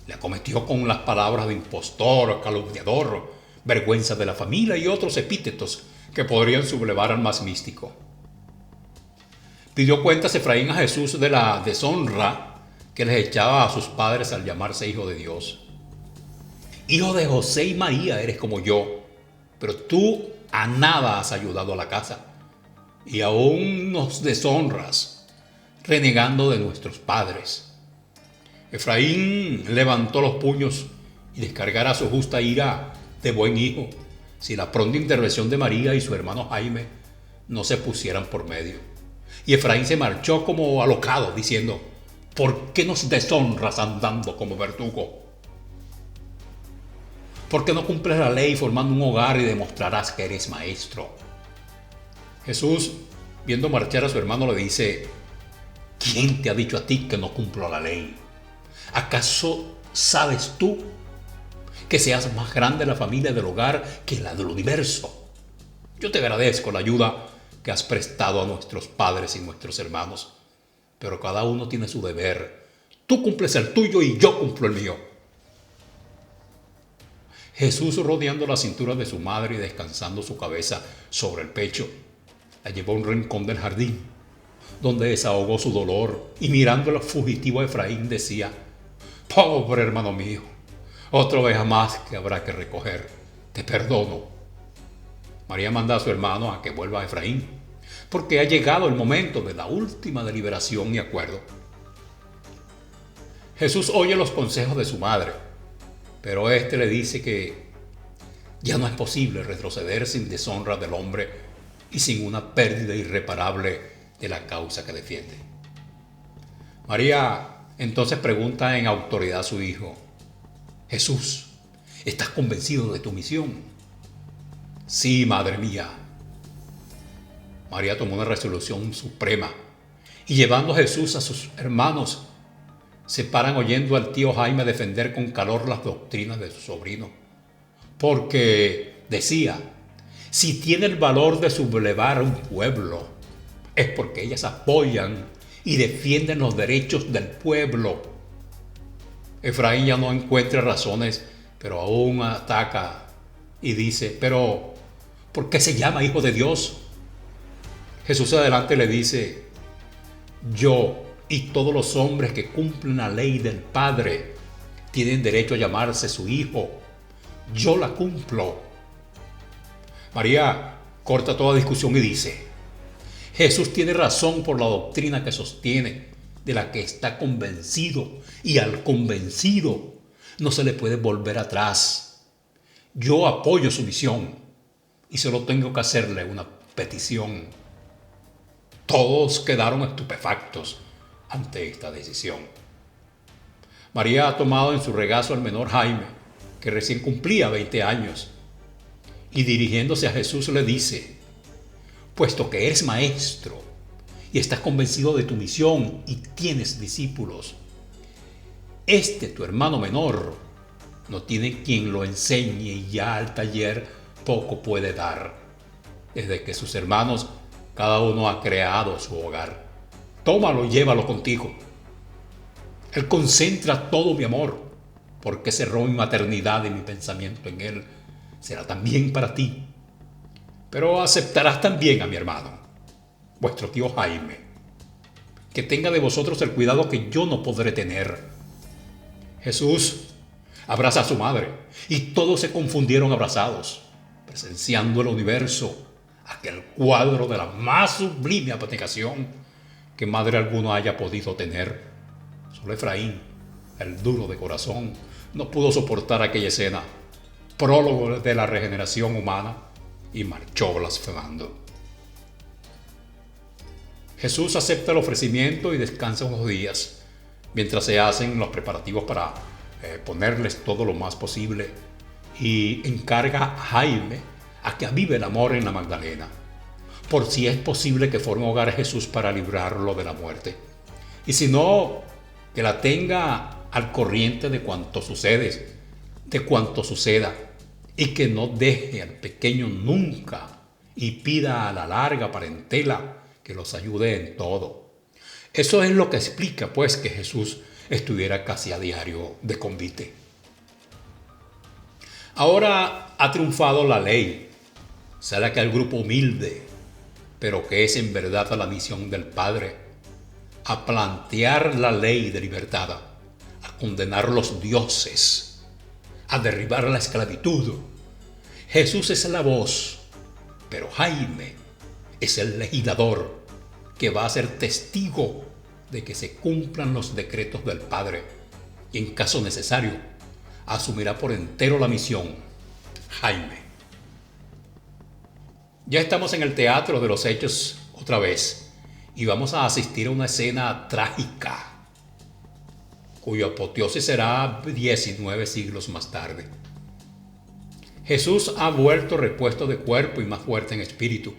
le acometió con las palabras de impostor, calumniador, vergüenza de la familia y otros epítetos que podrían sublevar al más místico. Pidió cuentas Efraín a Jesús de la deshonra que les echaba a sus padres al llamarse Hijo de Dios. Hijo de José y María eres como yo, pero tú a nada has ayudado a la casa, y aún nos deshonras, renegando de nuestros padres. Efraín levantó los puños y descargara su justa ira de buen hijo, si la pronta intervención de María y su hermano Jaime no se pusieran por medio. Y Efraín se marchó como alocado, diciendo: ¿por qué nos deshonras andando como verdugo? ¿Por qué no cumples la ley formando un hogar y demostrarás que eres maestro? Jesús, viendo marchar a su hermano, le dice: ¿quién te ha dicho a ti que no cumplo la ley? ¿Acaso sabes tú que seas más grande la familia del hogar que la del universo? Yo te agradezco la ayuda que has prestado a nuestros padres y nuestros hermanos, pero cada uno tiene su deber. Tú cumples el tuyo y yo cumplo el mío. Jesús, rodeando la cintura de su madre y descansando su cabeza sobre el pecho, la llevó a un rincón del jardín, donde desahogó su dolor, y mirando al fugitivo Efraín decía: pobre hermano mío, otra vez más que habrá que recoger, te perdono. María manda a su hermano a que vuelva a Efraín, porque ha llegado el momento de la última deliberación y acuerdo. Jesús oye los consejos de su madre, Pero éste le dice que ya no es posible retroceder sin deshonra del hombre y sin una pérdida irreparable de la causa que defiende. María entonces pregunta en autoridad a su hijo: Jesús, ¿estás convencido de tu misión? Sí, madre mía. María tomó una resolución suprema y llevando a Jesús a sus hermanos, se paran oyendo al tío Jaime defender con calor las doctrinas de su sobrino. Porque, decía, si tiene el valor de sublevar a un pueblo, es porque ellas apoyan y defienden los derechos del pueblo. Efraín ya no encuentra razones, pero aún ataca y dice: pero, ¿por qué se llama hijo de Dios? Jesús adelante le dice: yo y todos los hombres que cumplen la ley del Padre tienen derecho a llamarse su hijo. Yo la cumplo. María corta toda discusión y dice: Jesús tiene razón por la doctrina que sostiene, de la que está convencido, y al convencido no se le puede volver atrás. Yo apoyo su misión y solo tengo que hacerle una petición. Todos quedaron estupefactos ante esta decisión. María ha tomado en su regazo al menor Jaime, que recién cumplía 20 años, y dirigiéndose a Jesús le dice: puesto que eres maestro y estás convencido de tu misión y tienes discípulos, tu hermano menor no tiene quien lo enseñe y ya al taller poco puede dar, desde que sus hermanos cada uno ha creado su hogar. Tómalo y llévalo contigo. Él concentra todo mi amor, porque cerró mi maternidad y mi pensamiento en él será también para ti. Pero aceptarás también a mi hermano, vuestro tío Jaime, que tenga de vosotros el cuidado que yo no podré tener. Jesús abraza a su madre y todos se confundieron abrazados, presenciando el universo, aquel cuadro de la más sublime abnegación que madre alguno haya podido tener. Solo Efraín, el duro de corazón, no pudo soportar aquella escena, prólogo de la regeneración humana, y marchó blasfemando. Jesús acepta el ofrecimiento y descansa unos días, mientras se hacen los preparativos para ponerles todo lo más posible, y encarga a Jaime a que avive el amor en la Magdalena, por si es posible que forme hogar a Jesús para librarlo de la muerte, y si no, que la tenga al corriente de cuanto sucede, de cuanto suceda, y que no deje al pequeño nunca, y pida a la larga parentela que los ayude en todo. Eso es lo que explica, pues, que Jesús estuviera casi a diario de convite. Ahora ha triunfado la ley. Sale aquel grupo humilde, pero que es en verdad la misión del Padre, a plantear la ley de libertad, a condenar los dioses, a derribar la esclavitud. Jesús es la voz, pero Jaime es el legislador que va a ser testigo de que se cumplan los decretos del Padre y en caso necesario asumirá por entero la misión. Jaime. Ya estamos en el teatro de los hechos otra vez y vamos a asistir a una escena trágica cuya apoteosis será 19 siglos más tarde. Jesús ha vuelto repuesto de cuerpo y más fuerte en espíritu.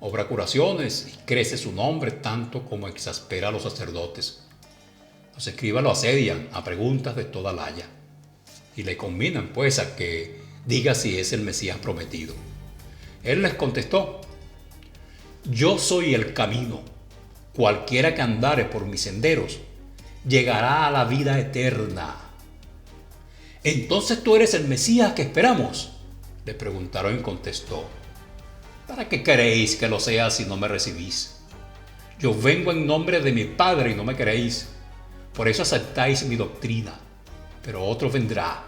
Obra curaciones y crece su nombre tanto como exaspera a los sacerdotes. Los escribas lo asedian a preguntas de toda laya y le conminan pues a que diga si es el Mesías prometido. Él les contestó: yo soy el camino. Cualquiera que andare por mis senderos llegará a la vida eterna. ¿Entonces tú eres el Mesías que esperamos?, le preguntaron y contestó: ¿para qué queréis que lo sea si no me recibís? Yo vengo en nombre de mi Padre y no me queréis, por eso aceptáis mi doctrina. Pero otro vendrá,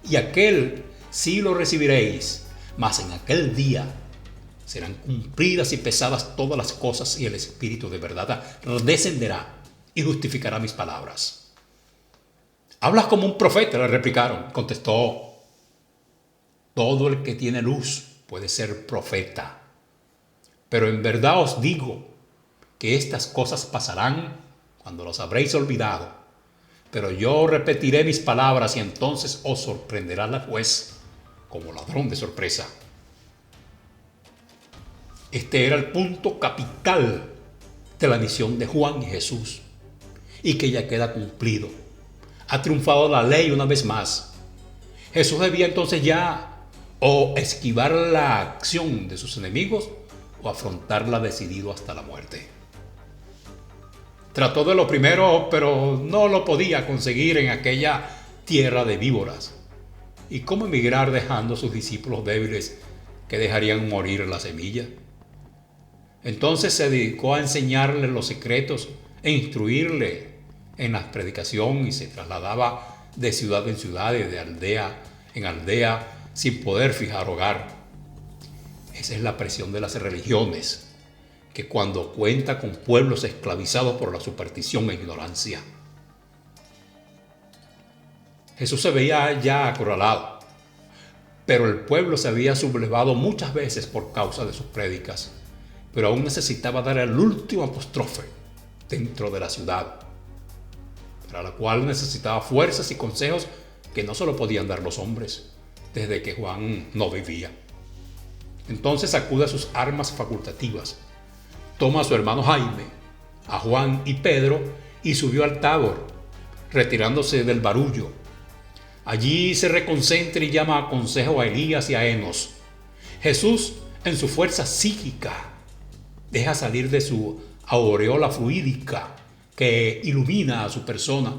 y aquel sí lo recibiréis, mas en aquel día serán cumplidas y pesadas todas las cosas, y el Espíritu de verdad descenderá y justificará mis palabras. Hablas como un profeta, le replicaron. Contestó, todo el que tiene luz puede ser profeta. Pero en verdad os digo que estas cosas pasarán cuando los habréis olvidado. Pero yo repetiré mis palabras y entonces os sorprenderá la juez como ladrón de sorpresa. Este era el punto capital de la misión de Juan y Jesús, y que ya queda cumplido. Ha triunfado la ley una vez más. Jesús debía entonces ya o esquivar la acción de sus enemigos o afrontarla decidido hasta la muerte. Trató de lo primero, pero no lo podía conseguir en aquella tierra de víboras. ¿Y cómo emigrar dejando a sus discípulos débiles que dejarían morir la semilla? Entonces se dedicó a enseñarle los secretos e instruirle en la predicación y se trasladaba de ciudad en ciudad y de aldea en aldea sin poder fijar hogar. Esa es la presión de las religiones, que cuando cuenta con pueblos esclavizados por la superstición e ignorancia. Jesús se veía ya acorralado, pero el pueblo se había sublevado muchas veces por causa de sus prédicas, pero aún necesitaba dar el último apóstrofe dentro de la ciudad, para la cual necesitaba fuerzas y consejos que no solo podían dar los hombres, desde que Juan no vivía. Entonces acude a sus armas facultativas, toma a su hermano Jaime, a Juan y Pedro y subió al Tabor, retirándose del barullo. Allí se reconcentra y llama a consejo a Elías y a Enos. Jesús, en su fuerza psíquica, deja salir de su aureola fluídica que ilumina a su persona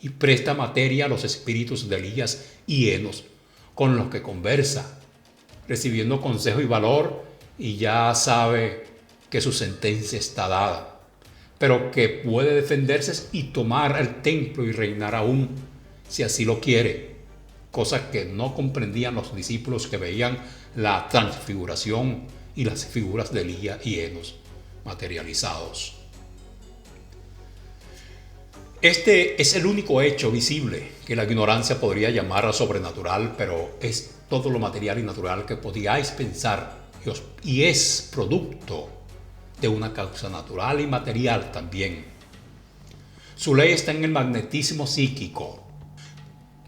y presta materia a los espíritus de Elías y Enos, con los que conversa, recibiendo consejo y valor, y ya sabe que su sentencia está dada, pero que puede defenderse y tomar el templo y reinar aún, si así lo quiere, cosa que no comprendían los discípulos que veían la transfiguración y las figuras de Elías y Enos materializados. Este es el único hecho visible que la ignorancia podría llamar a sobrenatural, pero es todo lo material y natural que podíais pensar y es producto de una causa natural y material también. Su ley está en el magnetismo psíquico,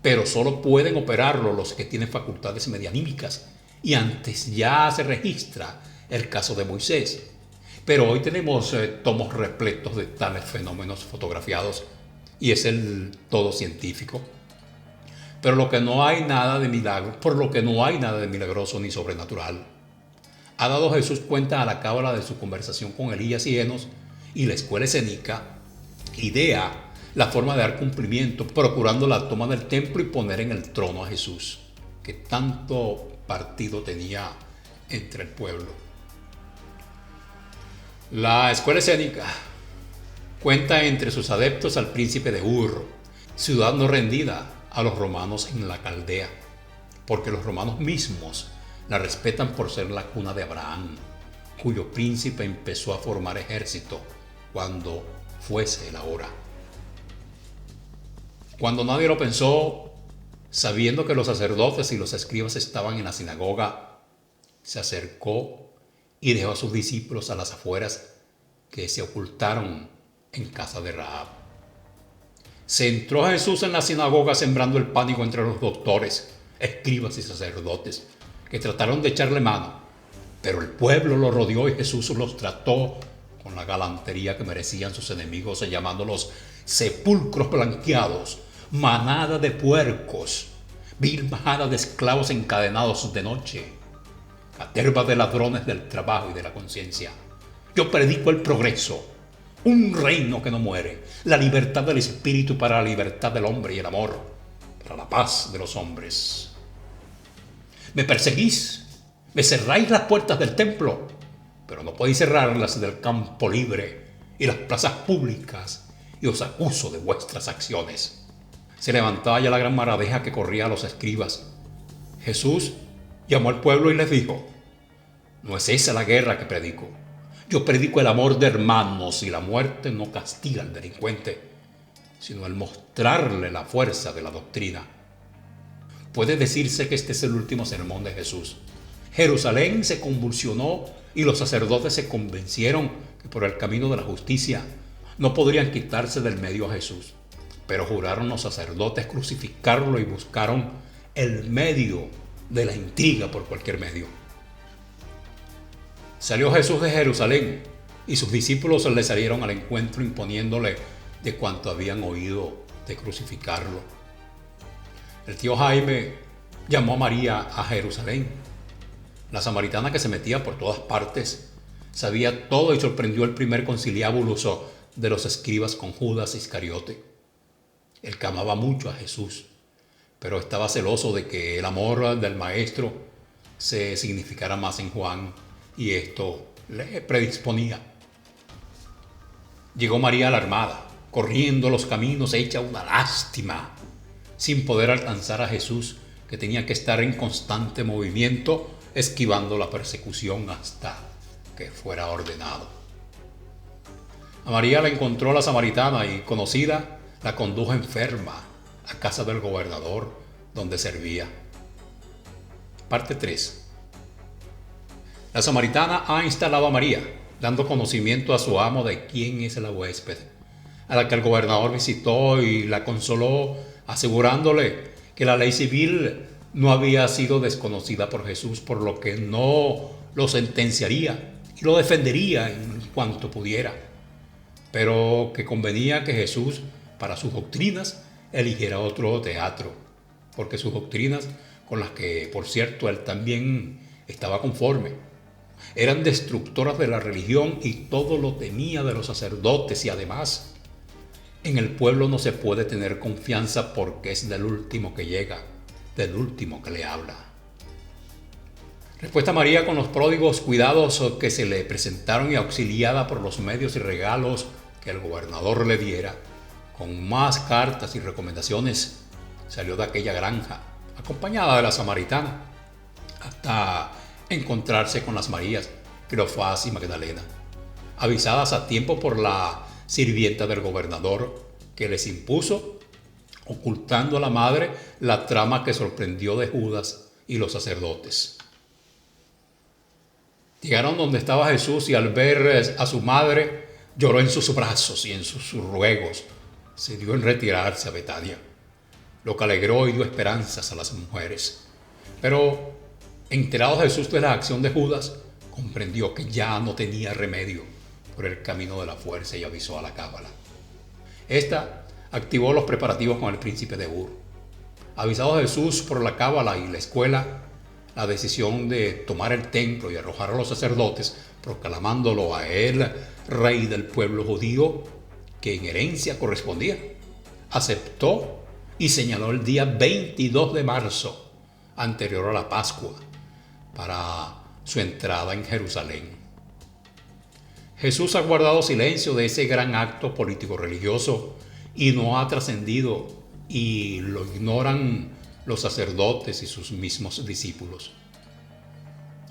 pero solo pueden operarlo los que tienen facultades medianímicas, y antes ya se registra el caso de Moisés. Pero hoy tenemos tomos repletos de tales fenómenos fotografiados y es el todo científico. Pero por lo que no hay nada de milagroso ni sobrenatural. Ha dado Jesús cuenta a la cábala de su conversación con Elías y Enos, y la escuela escénica idea la forma de dar cumplimiento, procurando la toma del templo y poner en el trono a Jesús, que tanto partido tenía entre el pueblo. La escuela escénica cuenta entre sus adeptos al príncipe de Ur, ciudad no rendida a los romanos en la Caldea, porque los romanos mismos la respetan por ser la cuna de Abraham, cuyo príncipe empezó a formar ejército cuando fuese la hora. Cuando nadie lo pensó, sabiendo que los sacerdotes y los escribas estaban en la sinagoga, se acercó y dejó a sus discípulos a las afueras, que se ocultaron en casa de Rahab. Se entró Jesús en la sinagoga sembrando el pánico entre los doctores, escribas y sacerdotes, que trataron de echarle mano, pero el pueblo lo rodeó y Jesús los trató con la galantería que merecían sus enemigos, llamándolos sepulcros blanqueados, manada de puercos, vil majada de esclavos encadenados de noche, caterva de ladrones del trabajo y de la conciencia. Yo predico el progreso, un reino que no muere, la libertad del espíritu para la libertad del hombre y el amor para la paz de los hombres. Me perseguís, me cerráis las puertas del templo, pero no podéis cerrarlas del campo libre y las plazas públicas, y os acuso de vuestras acciones. Se levantaba ya la gran maradeja que corría a los escribas. Jesús llamó al pueblo y les dijo: no es esa la guerra que predico. Yo predico el amor de hermanos, y la muerte no castiga al delincuente, sino el mostrarle la fuerza de la doctrina. Puede decirse que este es el último sermón de Jesús. Jerusalén se convulsionó y los sacerdotes se convencieron que por el camino de la justicia no podrían quitarse del medio a Jesús. Pero juraron los sacerdotes crucificarlo y buscaron el medio de la intriga por cualquier medio. Salió Jesús de Jerusalén y sus discípulos le salieron al encuentro imponiéndole de cuanto habían oído de crucificarlo. El tío Jaime llamó a María a Jerusalén. La samaritana, que se metía por todas partes, sabía todo y sorprendió el primer conciliábulo de los escribas con Judas Iscariote. Él que amaba mucho a Jesús, pero estaba celoso de que el amor del maestro se significara más en Juan, y esto le predisponía. Llegó María alarmada, corriendo los caminos, hecha una lástima, sin poder alcanzar a Jesús, que tenía que estar en constante movimiento, esquivando la persecución hasta que fuera ordenado. A María la encontró la samaritana y, conocida, la condujo enferma a casa del gobernador donde servía. Parte 3. La samaritana ha instalado a María, dando conocimiento a su amo de quién es la huésped, a la que el gobernador visitó y la consoló, asegurándole que la ley civil no había sido desconocida por Jesús, por lo que no lo sentenciaría y lo defendería en cuanto pudiera, pero que convenía que Jesús, para sus doctrinas, eligiera otro teatro, porque sus doctrinas, con las que, por cierto, él también estaba conforme, eran destructoras de la religión y todo lo temía de los sacerdotes, y además, en el pueblo no se puede tener confianza porque es del último que llega, del último que le habla. Respuesta María con los pródigos cuidados que se le presentaron y auxiliada por los medios y regalos que el gobernador le diera, con más cartas y recomendaciones, salió de aquella granja, acompañada de la samaritana, hasta encontrarse con las Marías, Cleofás y Magdalena, avisadas a tiempo por la sirvienta del gobernador, que les impuso, ocultando a la madre, la trama que sorprendió de Judas y los sacerdotes. Llegaron donde estaba Jesús y al ver a su madre, lloró en sus brazos y en sus ruegos se dio en retirarse a Betania, lo que alegró y dio esperanzas a las mujeres. Pero, enterado Jesús de la acción de Judas, comprendió que ya no tenía remedio por el camino de la fuerza y avisó a la cábala. Esta activó los preparativos con el príncipe de Ur. Avisado Jesús por la cábala y la escuela, la decisión de tomar el templo y arrojar a los sacerdotes, proclamándolo a él rey del pueblo judío, que en herencia correspondía, aceptó y señaló el día 22 de marzo, anterior a la Pascua, para su entrada en Jerusalén. Jesús ha guardado silencio de ese gran acto político-religioso y no ha trascendido, y lo ignoran los sacerdotes y sus mismos discípulos.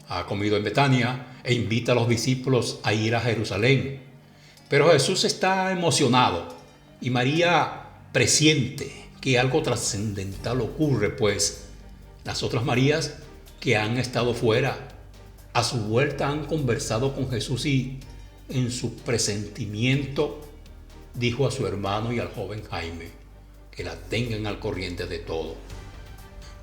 Ha comido en Betania e invita a los discípulos a ir a Jerusalén. Pero Jesús está emocionado y María presiente que algo trascendental ocurre, pues las otras Marías que han estado fuera, a su vuelta han conversado con Jesús y en su presentimiento dijo a su hermano y al joven Jaime que la tengan al corriente de todo.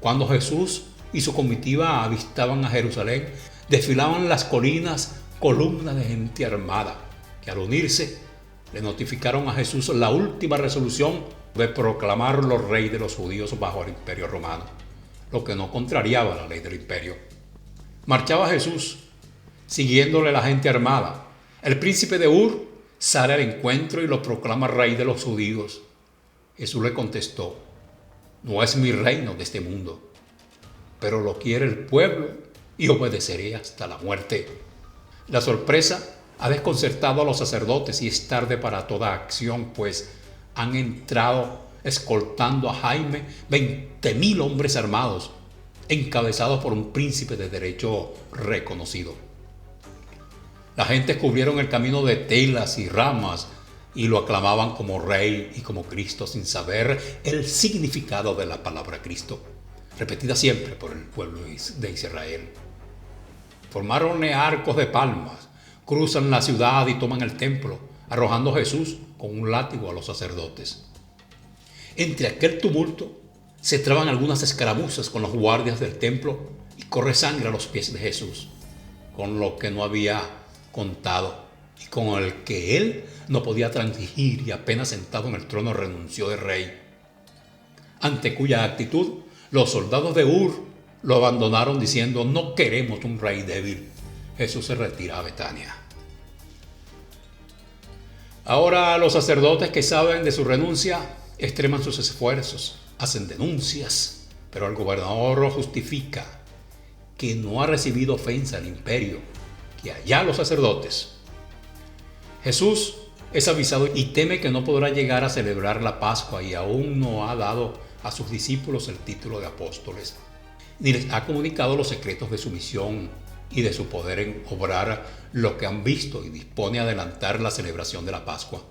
Cuando Jesús y su comitiva avistaban a Jerusalén, desfilaban las colinas columnas de gente armada, que al unirse le notificaron a Jesús la última resolución de proclamarlo rey de los judíos bajo el imperio romano, lo que no contrariaba la ley del imperio. Marchaba Jesús, siguiéndole la gente armada. El príncipe de Ur sale al encuentro y lo proclama rey de los judíos. Jesús le contestó: no es mi reino de este mundo, pero lo quiere el pueblo y obedeceré hasta la muerte. La sorpresa ha desconcertado a los sacerdotes y es tarde para toda acción, pues han entrado escoltando a Jaime 20,000 hombres armados, encabezados por un príncipe de derecho reconocido. La gente cubrieron el camino de telas y ramas, y lo aclamaban como rey y como Cristo sin saber el significado de la palabra Cristo, repetida siempre por el pueblo de Israel. Formaron arcos de palmas, cruzan la ciudad y toman el templo, arrojando a Jesús con un látigo a los sacerdotes. Entre aquel tumulto se traban algunas escaramuzas con los guardias del templo y corre sangre a los pies de Jesús, con lo que no había contado y con el que él no podía transigir, y apenas sentado en el trono renunció de rey. Ante cuya actitud los soldados de Ur lo abandonaron diciendo: no queremos un rey débil. Jesús se retira a Betania. Ahora los sacerdotes que saben de su renuncia extreman sus esfuerzos, hacen denuncias, pero el gobernador justifica que no ha recibido ofensa al imperio, que allá los sacerdotes. Jesús es avisado y teme que no podrá llegar a celebrar la Pascua, y aún no ha dado a sus discípulos el título de apóstoles, ni les ha comunicado los secretos de su misión y de su poder en obrar lo que han visto, y dispone a adelantar la celebración de la Pascua,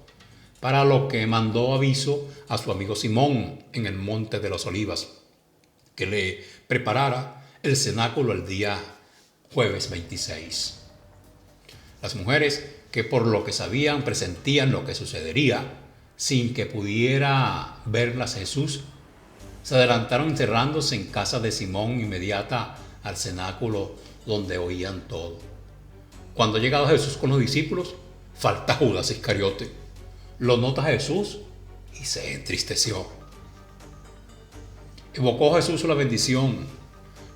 para lo que mandó aviso a su amigo Simón en el Monte de los Olivos, que le preparara el cenáculo el día jueves 26. Las mujeres, que por lo que sabían presentían lo que sucedería sin que pudiera verlas Jesús, se adelantaron encerrándose en casa de Simón inmediata al cenáculo, donde oían todo. Cuando llegado Jesús con los discípulos, falta Judas Iscariote. Lo nota Jesús y se entristeció. Evocó Jesús la bendición,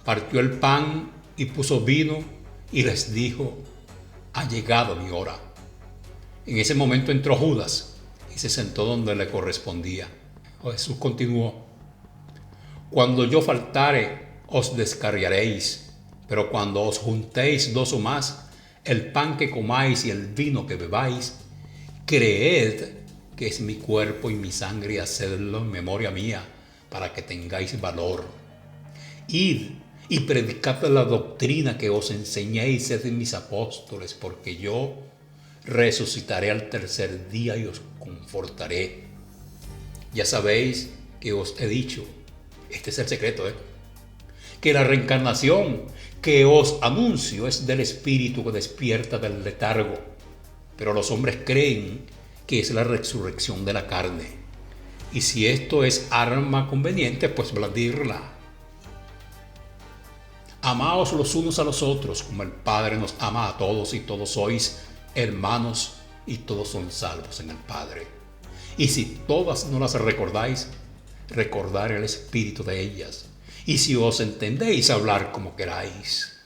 partió el pan y puso vino y les dijo: ha llegado mi hora. En ese momento entró Judas y se sentó donde le correspondía. Jesús continuó: cuando yo faltare, os descarriaréis, pero cuando os juntéis dos o más, el pan que comáis y el vino que bebáis, creed que es mi cuerpo y mi sangre, y hacedlo en memoria mía, para que tengáis valor. Id y predicad la doctrina que os enseñé, y sed mis apóstoles, porque yo resucitaré al tercer día y os confortaré. Ya sabéis que os he dicho, este es el secreto, que la reencarnación que os anuncio es del espíritu que despierta del letargo, pero los hombres creen que es la resurrección de la carne. Y si esto es arma conveniente, pues blandirla. Amaos los unos a los otros, como el Padre nos ama a todos, y todos sois hermanos, y todos son salvos en el Padre. Y si todas no las recordáis, recordar el espíritu de ellas. Y si os entendéis, hablar como queráis.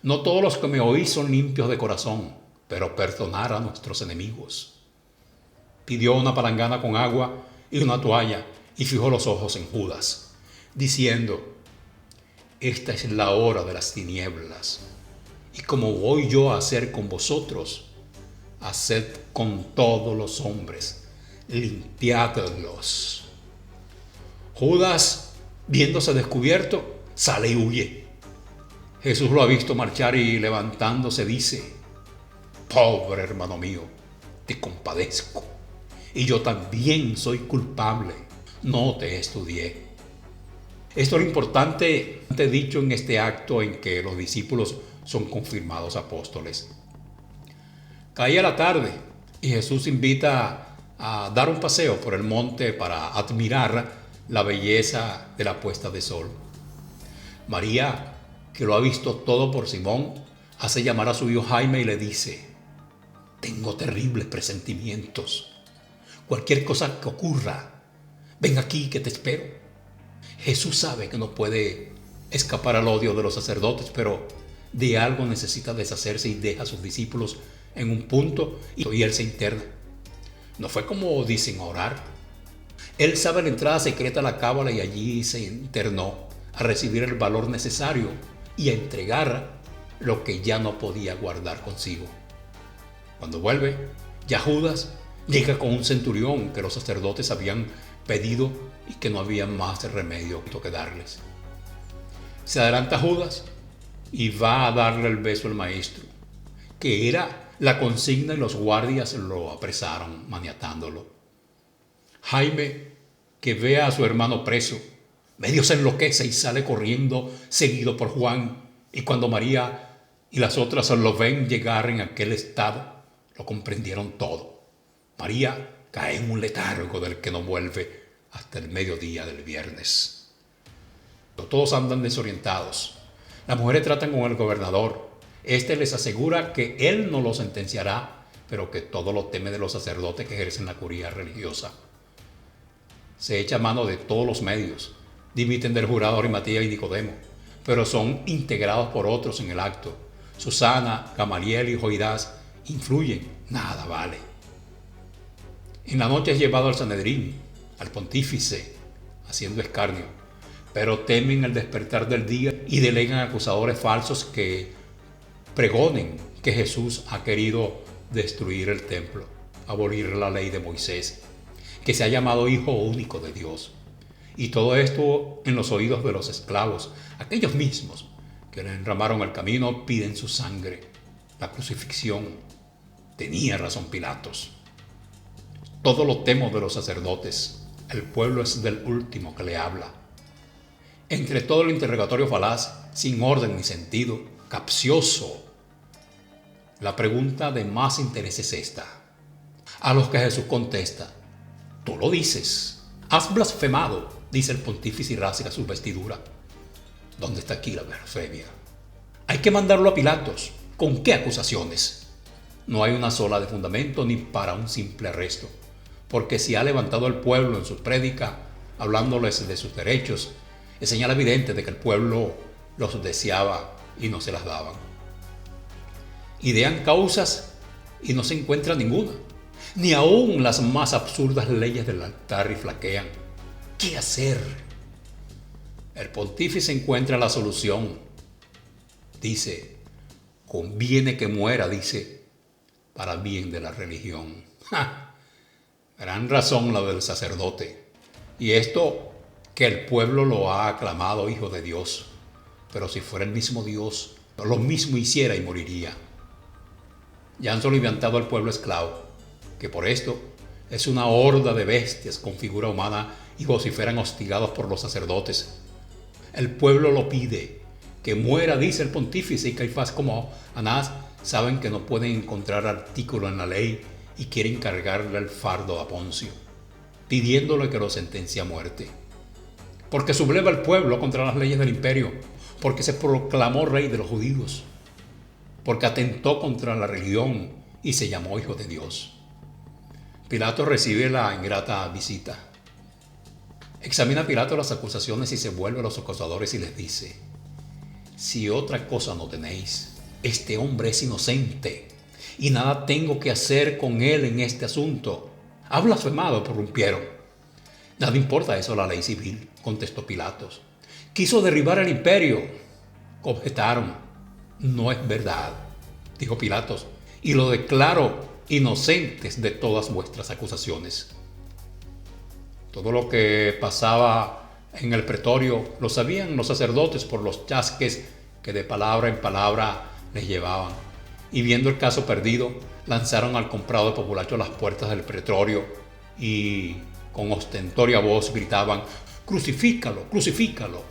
No todos los que me oís son limpios de corazón, pero perdonar a nuestros enemigos. Pidió una palangana con agua y una toalla, y fijó los ojos en Judas, diciendo: esta es la hora de las tinieblas, y como voy yo a hacer con vosotros, haced con todos los hombres, limpiadlos. Judas, viéndose descubierto, sale y huye. Jesús lo ha visto marchar y, levantándose, dice: pobre hermano mío, te compadezco, y yo también soy culpable, no te estudié. Esto es lo importante dicho en este acto en que los discípulos son confirmados apóstoles. Caía la tarde y Jesús invita a dar un paseo por el monte para admirar la belleza de la puesta de sol. María, que lo ha visto todo por Simón, hace llamar a su hijo Jaime y le dice: tengo terribles presentimientos. Cualquier cosa que ocurra, ven aquí que te espero. Jesús sabe que no puede escapar al odio de los sacerdotes, pero de algo necesita deshacerse, y deja a sus discípulos en un punto y él se interna. No fue como dicen orar. Él sabe la entrada secreta a la cábala, y allí se internó a recibir el valor necesario y a entregar lo que ya no podía guardar consigo. Cuando vuelve, ya Judas llega con un centurión que los sacerdotes habían pedido y que no había más remedio que darles. Se adelanta Judas y va a darle el beso al maestro, que era la consigna y los guardias lo apresaron, maniatándolo. Jaime, que ve a su hermano preso, medio se enloquece y sale corriendo, seguido por Juan, y cuando María y las otras lo ven llegar en aquel estado, lo comprendieron todo. María cae en un letargo del que no vuelve hasta el mediodía del viernes. Todos andan desorientados. Las mujeres tratan con el gobernador. Este les asegura que él no lo sentenciará, pero que todo lo teme de los sacerdotes que ejercen la curia religiosa. Se echa mano de todos los medios. Dimiten del jurado Arimatea y Nicodemo, pero son integrados por otros en el acto. Susana, Gamaliel y Joidas influyen. Nada vale. En la noche es llevado al Sanedrín, al pontífice, haciendo escarnio, pero temen el despertar del día y delegan acusadores falsos que pregonen que Jesús ha querido destruir el templo, abolir la ley de Moisés, que se ha llamado Hijo único de Dios. Y todo esto en los oídos de los esclavos, aquellos mismos que le enramaron el camino, piden su sangre, la crucifixión. Tenía razón Pilatos. Todo lo temo de los sacerdotes. El pueblo es del último que le habla. Entre todo el interrogatorio falaz, sin orden ni sentido, capcioso, la pregunta de más interés es esta. A los que Jesús contesta: tú lo dices, has blasfemado, dice el pontífice y rasga su vestidura. ¿Dónde está aquí la blasfemia? Hay que mandarlo a Pilatos. ¿Con qué acusaciones? No hay una sola de fundamento ni para un simple arresto, porque si ha levantado el pueblo en su prédica, hablándoles de sus derechos, es señal evidente de que el pueblo los deseaba y no se las daban. Idean causas y no se encuentra ninguna, ni aún las más absurdas leyes del altar y flaquean. ¿Qué hacer? El pontífice encuentra la solución. Dice: conviene que muera, dice, para bien de la religión. ¡Ja! Gran razón la del sacerdote. Y esto que el pueblo lo ha aclamado Hijo de Dios. Pero si fuera el mismo Dios, lo mismo hiciera y moriría. Ya han soliviantado al pueblo esclavo, que por esto es una horda de bestias con figura humana y vociferan hostigados por los sacerdotes. El pueblo lo pide, que muera, dice el pontífice, y Caifás como Anás saben que no pueden encontrar artículo en la ley y quieren cargarle el fardo a Poncio, pidiéndole que lo sentencie a muerte. Porque subleva el pueblo contra las leyes del imperio, porque se proclamó rey de los judíos, porque atentó contra la religión y se llamó Hijo de Dios. Pilato recibe la ingrata visita. Examina Pilato las acusaciones y se vuelve a los acusadores y les dice: si otra cosa no tenéis, este hombre es inocente y nada tengo que hacer con él en este asunto. Ha blasfemado, prorrumpieron. Nada importa eso a la ley civil, contestó Pilatos. Quiso derribar el imperio, objetaron. No es verdad, dijo Pilatos, y lo declaro inocentes de todas vuestras acusaciones. Todo lo que pasaba en el pretorio lo sabían los sacerdotes por los chasques que de palabra en palabra les llevaban. Y viendo el caso perdido, lanzaron al comprado de populacho a las puertas del pretorio y con ostentoria voz gritaban: ¡crucifícalo, crucifícalo!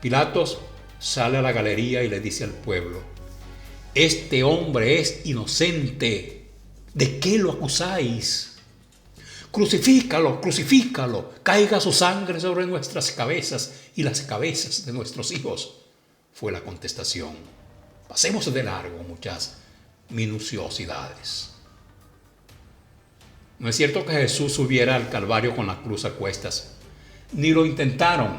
Pilatos sale a la galería y le dice al pueblo: este hombre es inocente. ¿De qué lo acusáis? Crucifícalo, crucifícalo, caiga su sangre sobre nuestras cabezas y las cabezas de nuestros hijos, fue la contestación. Pasemos de largo muchas minuciosidades. No es cierto que Jesús subiera al Calvario con la cruz a cuestas, ni lo intentaron,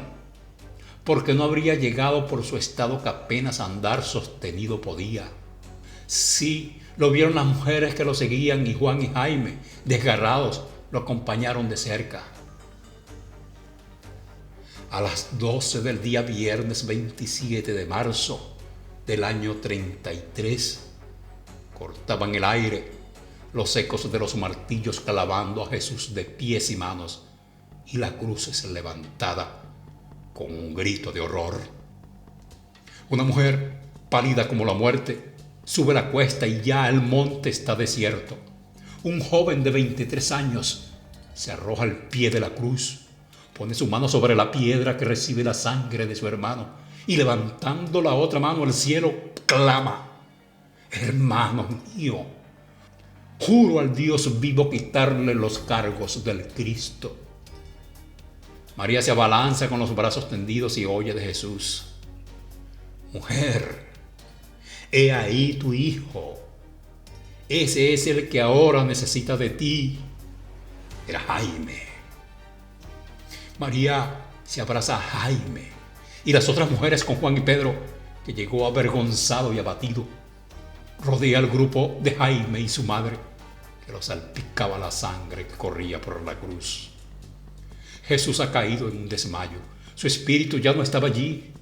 porque no habría llegado por su estado que apenas andar sostenido podía. Sí, lo vieron las mujeres que lo seguían y Juan y Jaime, desgarrados, lo acompañaron de cerca. A las 12 del día viernes 27 de marzo del año 33, cortaban el aire los ecos de los martillos clavando a Jesús de pies y manos, y la cruz es levantada con un grito de horror. Una mujer, pálida como la muerte, Sube la cuesta y ya el monte está desierto. Un joven de 23 años se arroja al pie de la cruz, pone su mano sobre la piedra que recibe la sangre de su hermano y levantando la otra mano al cielo, clama: hermano mío, juro al Dios vivo quitarle los cargos del Cristo. María se abalanza con los brazos tendidos y oye de Jesús: mujer, he ahí tu hijo. Ese es el que ahora necesita de ti. Era Jaime. María se abraza a Jaime y las otras mujeres con Juan y Pedro, que llegó avergonzado y abatido. Rodea al grupo de Jaime y su madre, que lo salpicaba la sangre que corría por la cruz. Jesús ha caído en un desmayo. Su espíritu ya no estaba allí.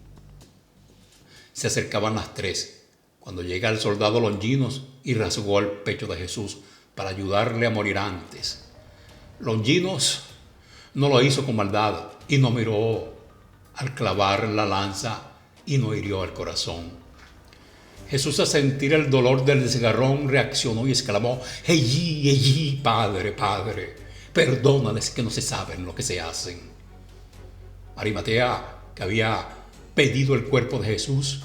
Se acercaban las 3 cuando llega el soldado Longinos y rasgó el pecho de Jesús para ayudarle a morir antes. Longinos no lo hizo con maldad y no miró al clavar la lanza y no hirió el corazón. Jesús, al sentir el dolor del desgarrón, reaccionó y exclamó: Ellí, ellí, Padre, Padre, perdónales que no se saben lo que se hacen. Arimatea, que había pedido el cuerpo de Jesús,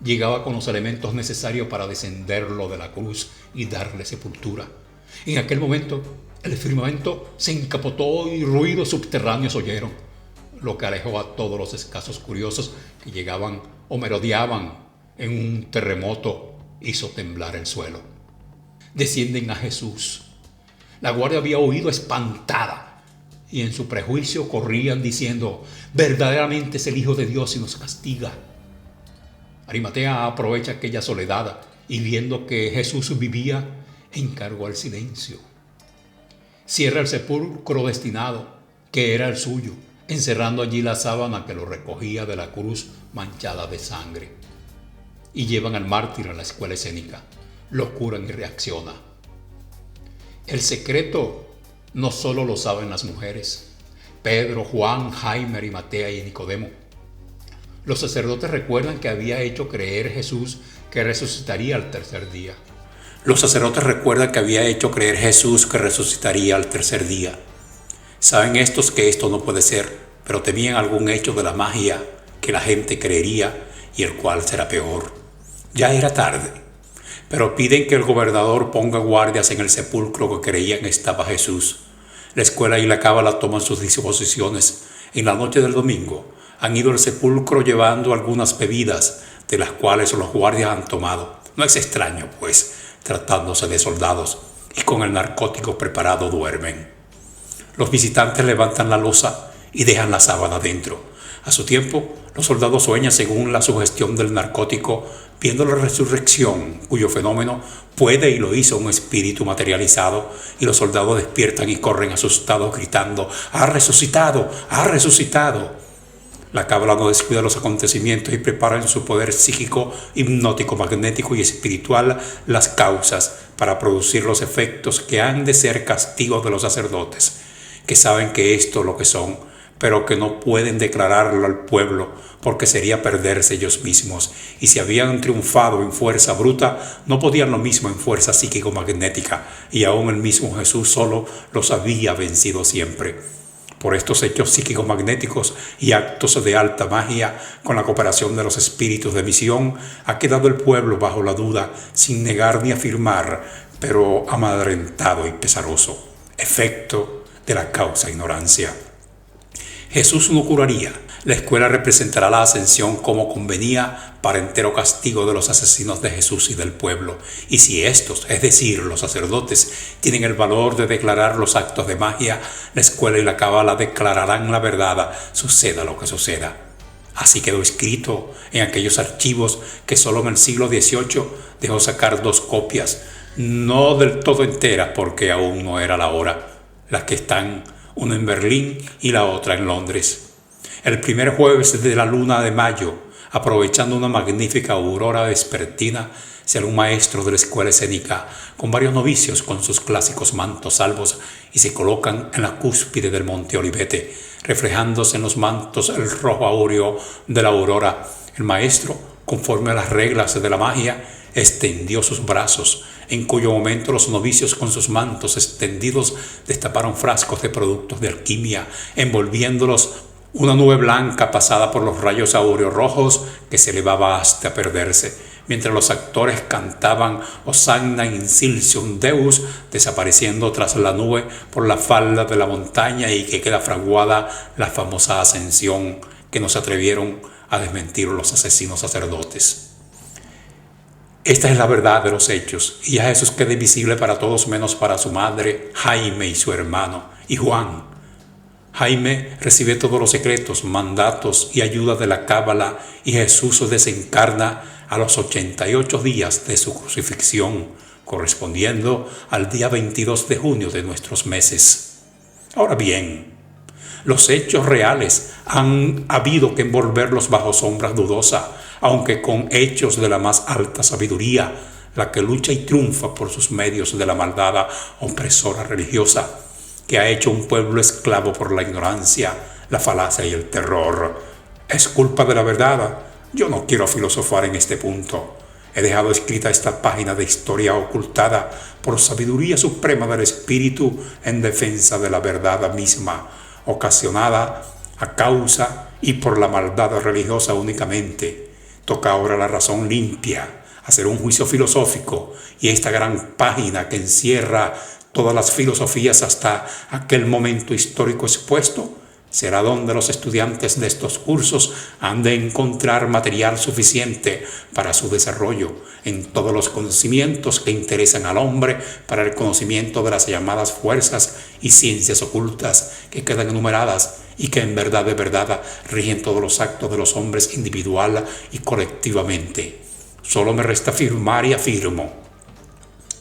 llegaba con los elementos necesarios para descenderlo de la cruz y darle sepultura. En aquel momento, el firmamento se encapotó y ruidos subterráneos oyeron, lo que alejó a todos los escasos curiosos que llegaban o merodeaban en un terremoto, hizo temblar el suelo. Descienden a Jesús. La guardia había huido espantada y en su prejuicio corrían diciendo: verdaderamente es el Hijo de Dios y nos castiga. Arimatea aprovecha aquella soledad y viendo que Jesús vivía, encargó el silencio. Cierra el sepulcro destinado, que era el suyo, encerrando allí la sábana que lo recogía de la cruz manchada de sangre. Y llevan al mártir a la escuela escénica. Lo curan y reacciona. El secreto no solo lo saben las mujeres: Pedro, Juan, Jaime, Arimatea y Nicodemo. Los sacerdotes recuerdan que había hecho creer Jesús que resucitaría al tercer día. Saben estos que esto no puede ser, pero temían algún hecho de la magia que la gente creería y el cual será peor. Ya era tarde, pero piden que el gobernador ponga guardias en el sepulcro que creían estaba Jesús. La escuela y la cábala toman sus disposiciones. En la noche del domingo han ido al sepulcro llevando algunas bebidas, de las cuales los guardias han tomado. No es extraño, pues, tratándose de soldados, y con el narcótico preparado duermen. Los visitantes levantan la losa y dejan la sábana dentro. A su tiempo, los soldados sueñan según la sugestión del narcótico, viendo la resurrección, cuyo fenómeno puede y lo hizo un espíritu materializado, y los soldados despiertan y corren asustados gritando: ¡ha resucitado! ¡ha resucitado! La cábala no descuida los acontecimientos y prepara en su poder psíquico, hipnótico, magnético y espiritual las causas para producir los efectos que han de ser castigos de los sacerdotes, que saben que esto es lo que son, pero que no pueden declararlo al pueblo porque sería perderse ellos mismos, y si habían triunfado en fuerza bruta, no podían lo mismo en fuerza psíquico-magnética, y aún el mismo Jesús solo los había vencido siempre. Por estos hechos psíquico-magnéticos y actos de alta magia, con la cooperación de los espíritus de misión, ha quedado el pueblo bajo la duda, sin negar ni afirmar, pero amedrentado y pesaroso, efecto de la causa ignorancia. Jesús no curaría. La escuela representará la ascensión como convenía para entero castigo de los asesinos de Jesús y del pueblo. Y si estos, es decir, los sacerdotes, tienen el valor de declarar los actos de magia, la escuela y la cábala declararán la verdad, suceda lo que suceda. Así quedó escrito en aquellos archivos que solo en el siglo XVIII dejó sacar 2 copias, no del todo enteras porque aún no era la hora, las que están una en Berlín y la otra en Londres. El primer jueves de la luna de mayo, aprovechando una magnífica aurora vespertina, sale un maestro de la escuela escénica con varios novicios con sus clásicos mantos albos y se colocan en la cúspide del monte Olivete, reflejándose en los mantos el rojo áureo de la aurora. El maestro, conforme a las reglas de la magia, extendió sus brazos, en cuyo momento los novicios con sus mantos extendidos destaparon frascos de productos de alquimia, envolviéndolos una nube blanca pasada por los rayos áureos rojos que se elevaba hasta perderse, mientras los actores cantaban Hosanna in Silentium Deus, desapareciendo tras la nube por la falda de la montaña, y que queda fraguada la famosa ascensión que no se atrevieron a desmentir los asesinos sacerdotes. Esta es la verdad de los hechos, y ya Jesús queda invisible para todos menos para su madre, Jaime y su hermano, y Juan. Jaime recibe todos los secretos, mandatos y ayuda de la cábala, y Jesús desencarna a los 88 días de su crucifixión, correspondiendo al día 22 de junio de nuestros meses. Ahora bien, los hechos reales han habido que envolverlos bajo sombras dudosas, aunque con hechos de la más alta sabiduría, la que lucha y triunfa por sus medios de la maldad opresora religiosa, que ha hecho un pueblo esclavo por la ignorancia, la falacia y el terror. Es culpa de la verdad. Yo no quiero filosofar en este punto. He dejado escrita esta página de historia ocultada por sabiduría suprema del Espíritu en defensa de la verdad misma, ocasionada a causa y por la maldad religiosa únicamente. Toca ahora la razón limpia, hacer un juicio filosófico, y esta gran página que encierra todas las filosofías hasta aquel momento histórico expuesto, será donde los estudiantes de estos cursos han de encontrar material suficiente para su desarrollo en todos los conocimientos que interesan al hombre para el conocimiento de las llamadas fuerzas y ciencias ocultas que quedan enumeradas y que en verdad de verdad rigen todos los actos de los hombres individual y colectivamente. Solo me resta afirmar y afirmo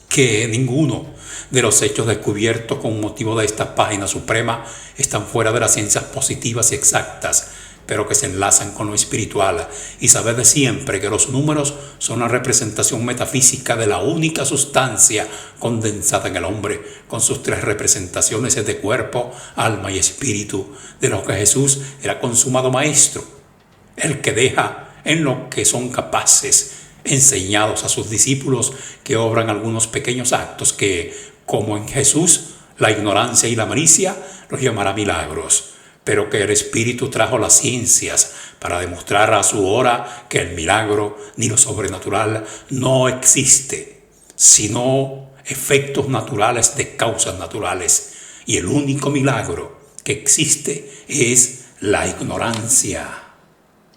que ninguno de los hechos descubiertos con motivo de esta página suprema están fuera de las ciencias positivas y exactas, pero que se enlazan con lo espiritual, y sabed de siempre que los números son la representación metafísica de la única sustancia condensada en el hombre, con sus tres representaciones de cuerpo, alma y espíritu, de lo que Jesús era consumado maestro, el que deja en lo que son capaces, enseñados a sus discípulos, que obran algunos pequeños actos que, como en Jesús, la ignorancia y la malicia los llamará milagros, pero que el Espíritu trajo las ciencias para demostrar a su hora que el milagro ni lo sobrenatural no existe, sino efectos naturales de causas naturales, y el único milagro que existe es la ignorancia.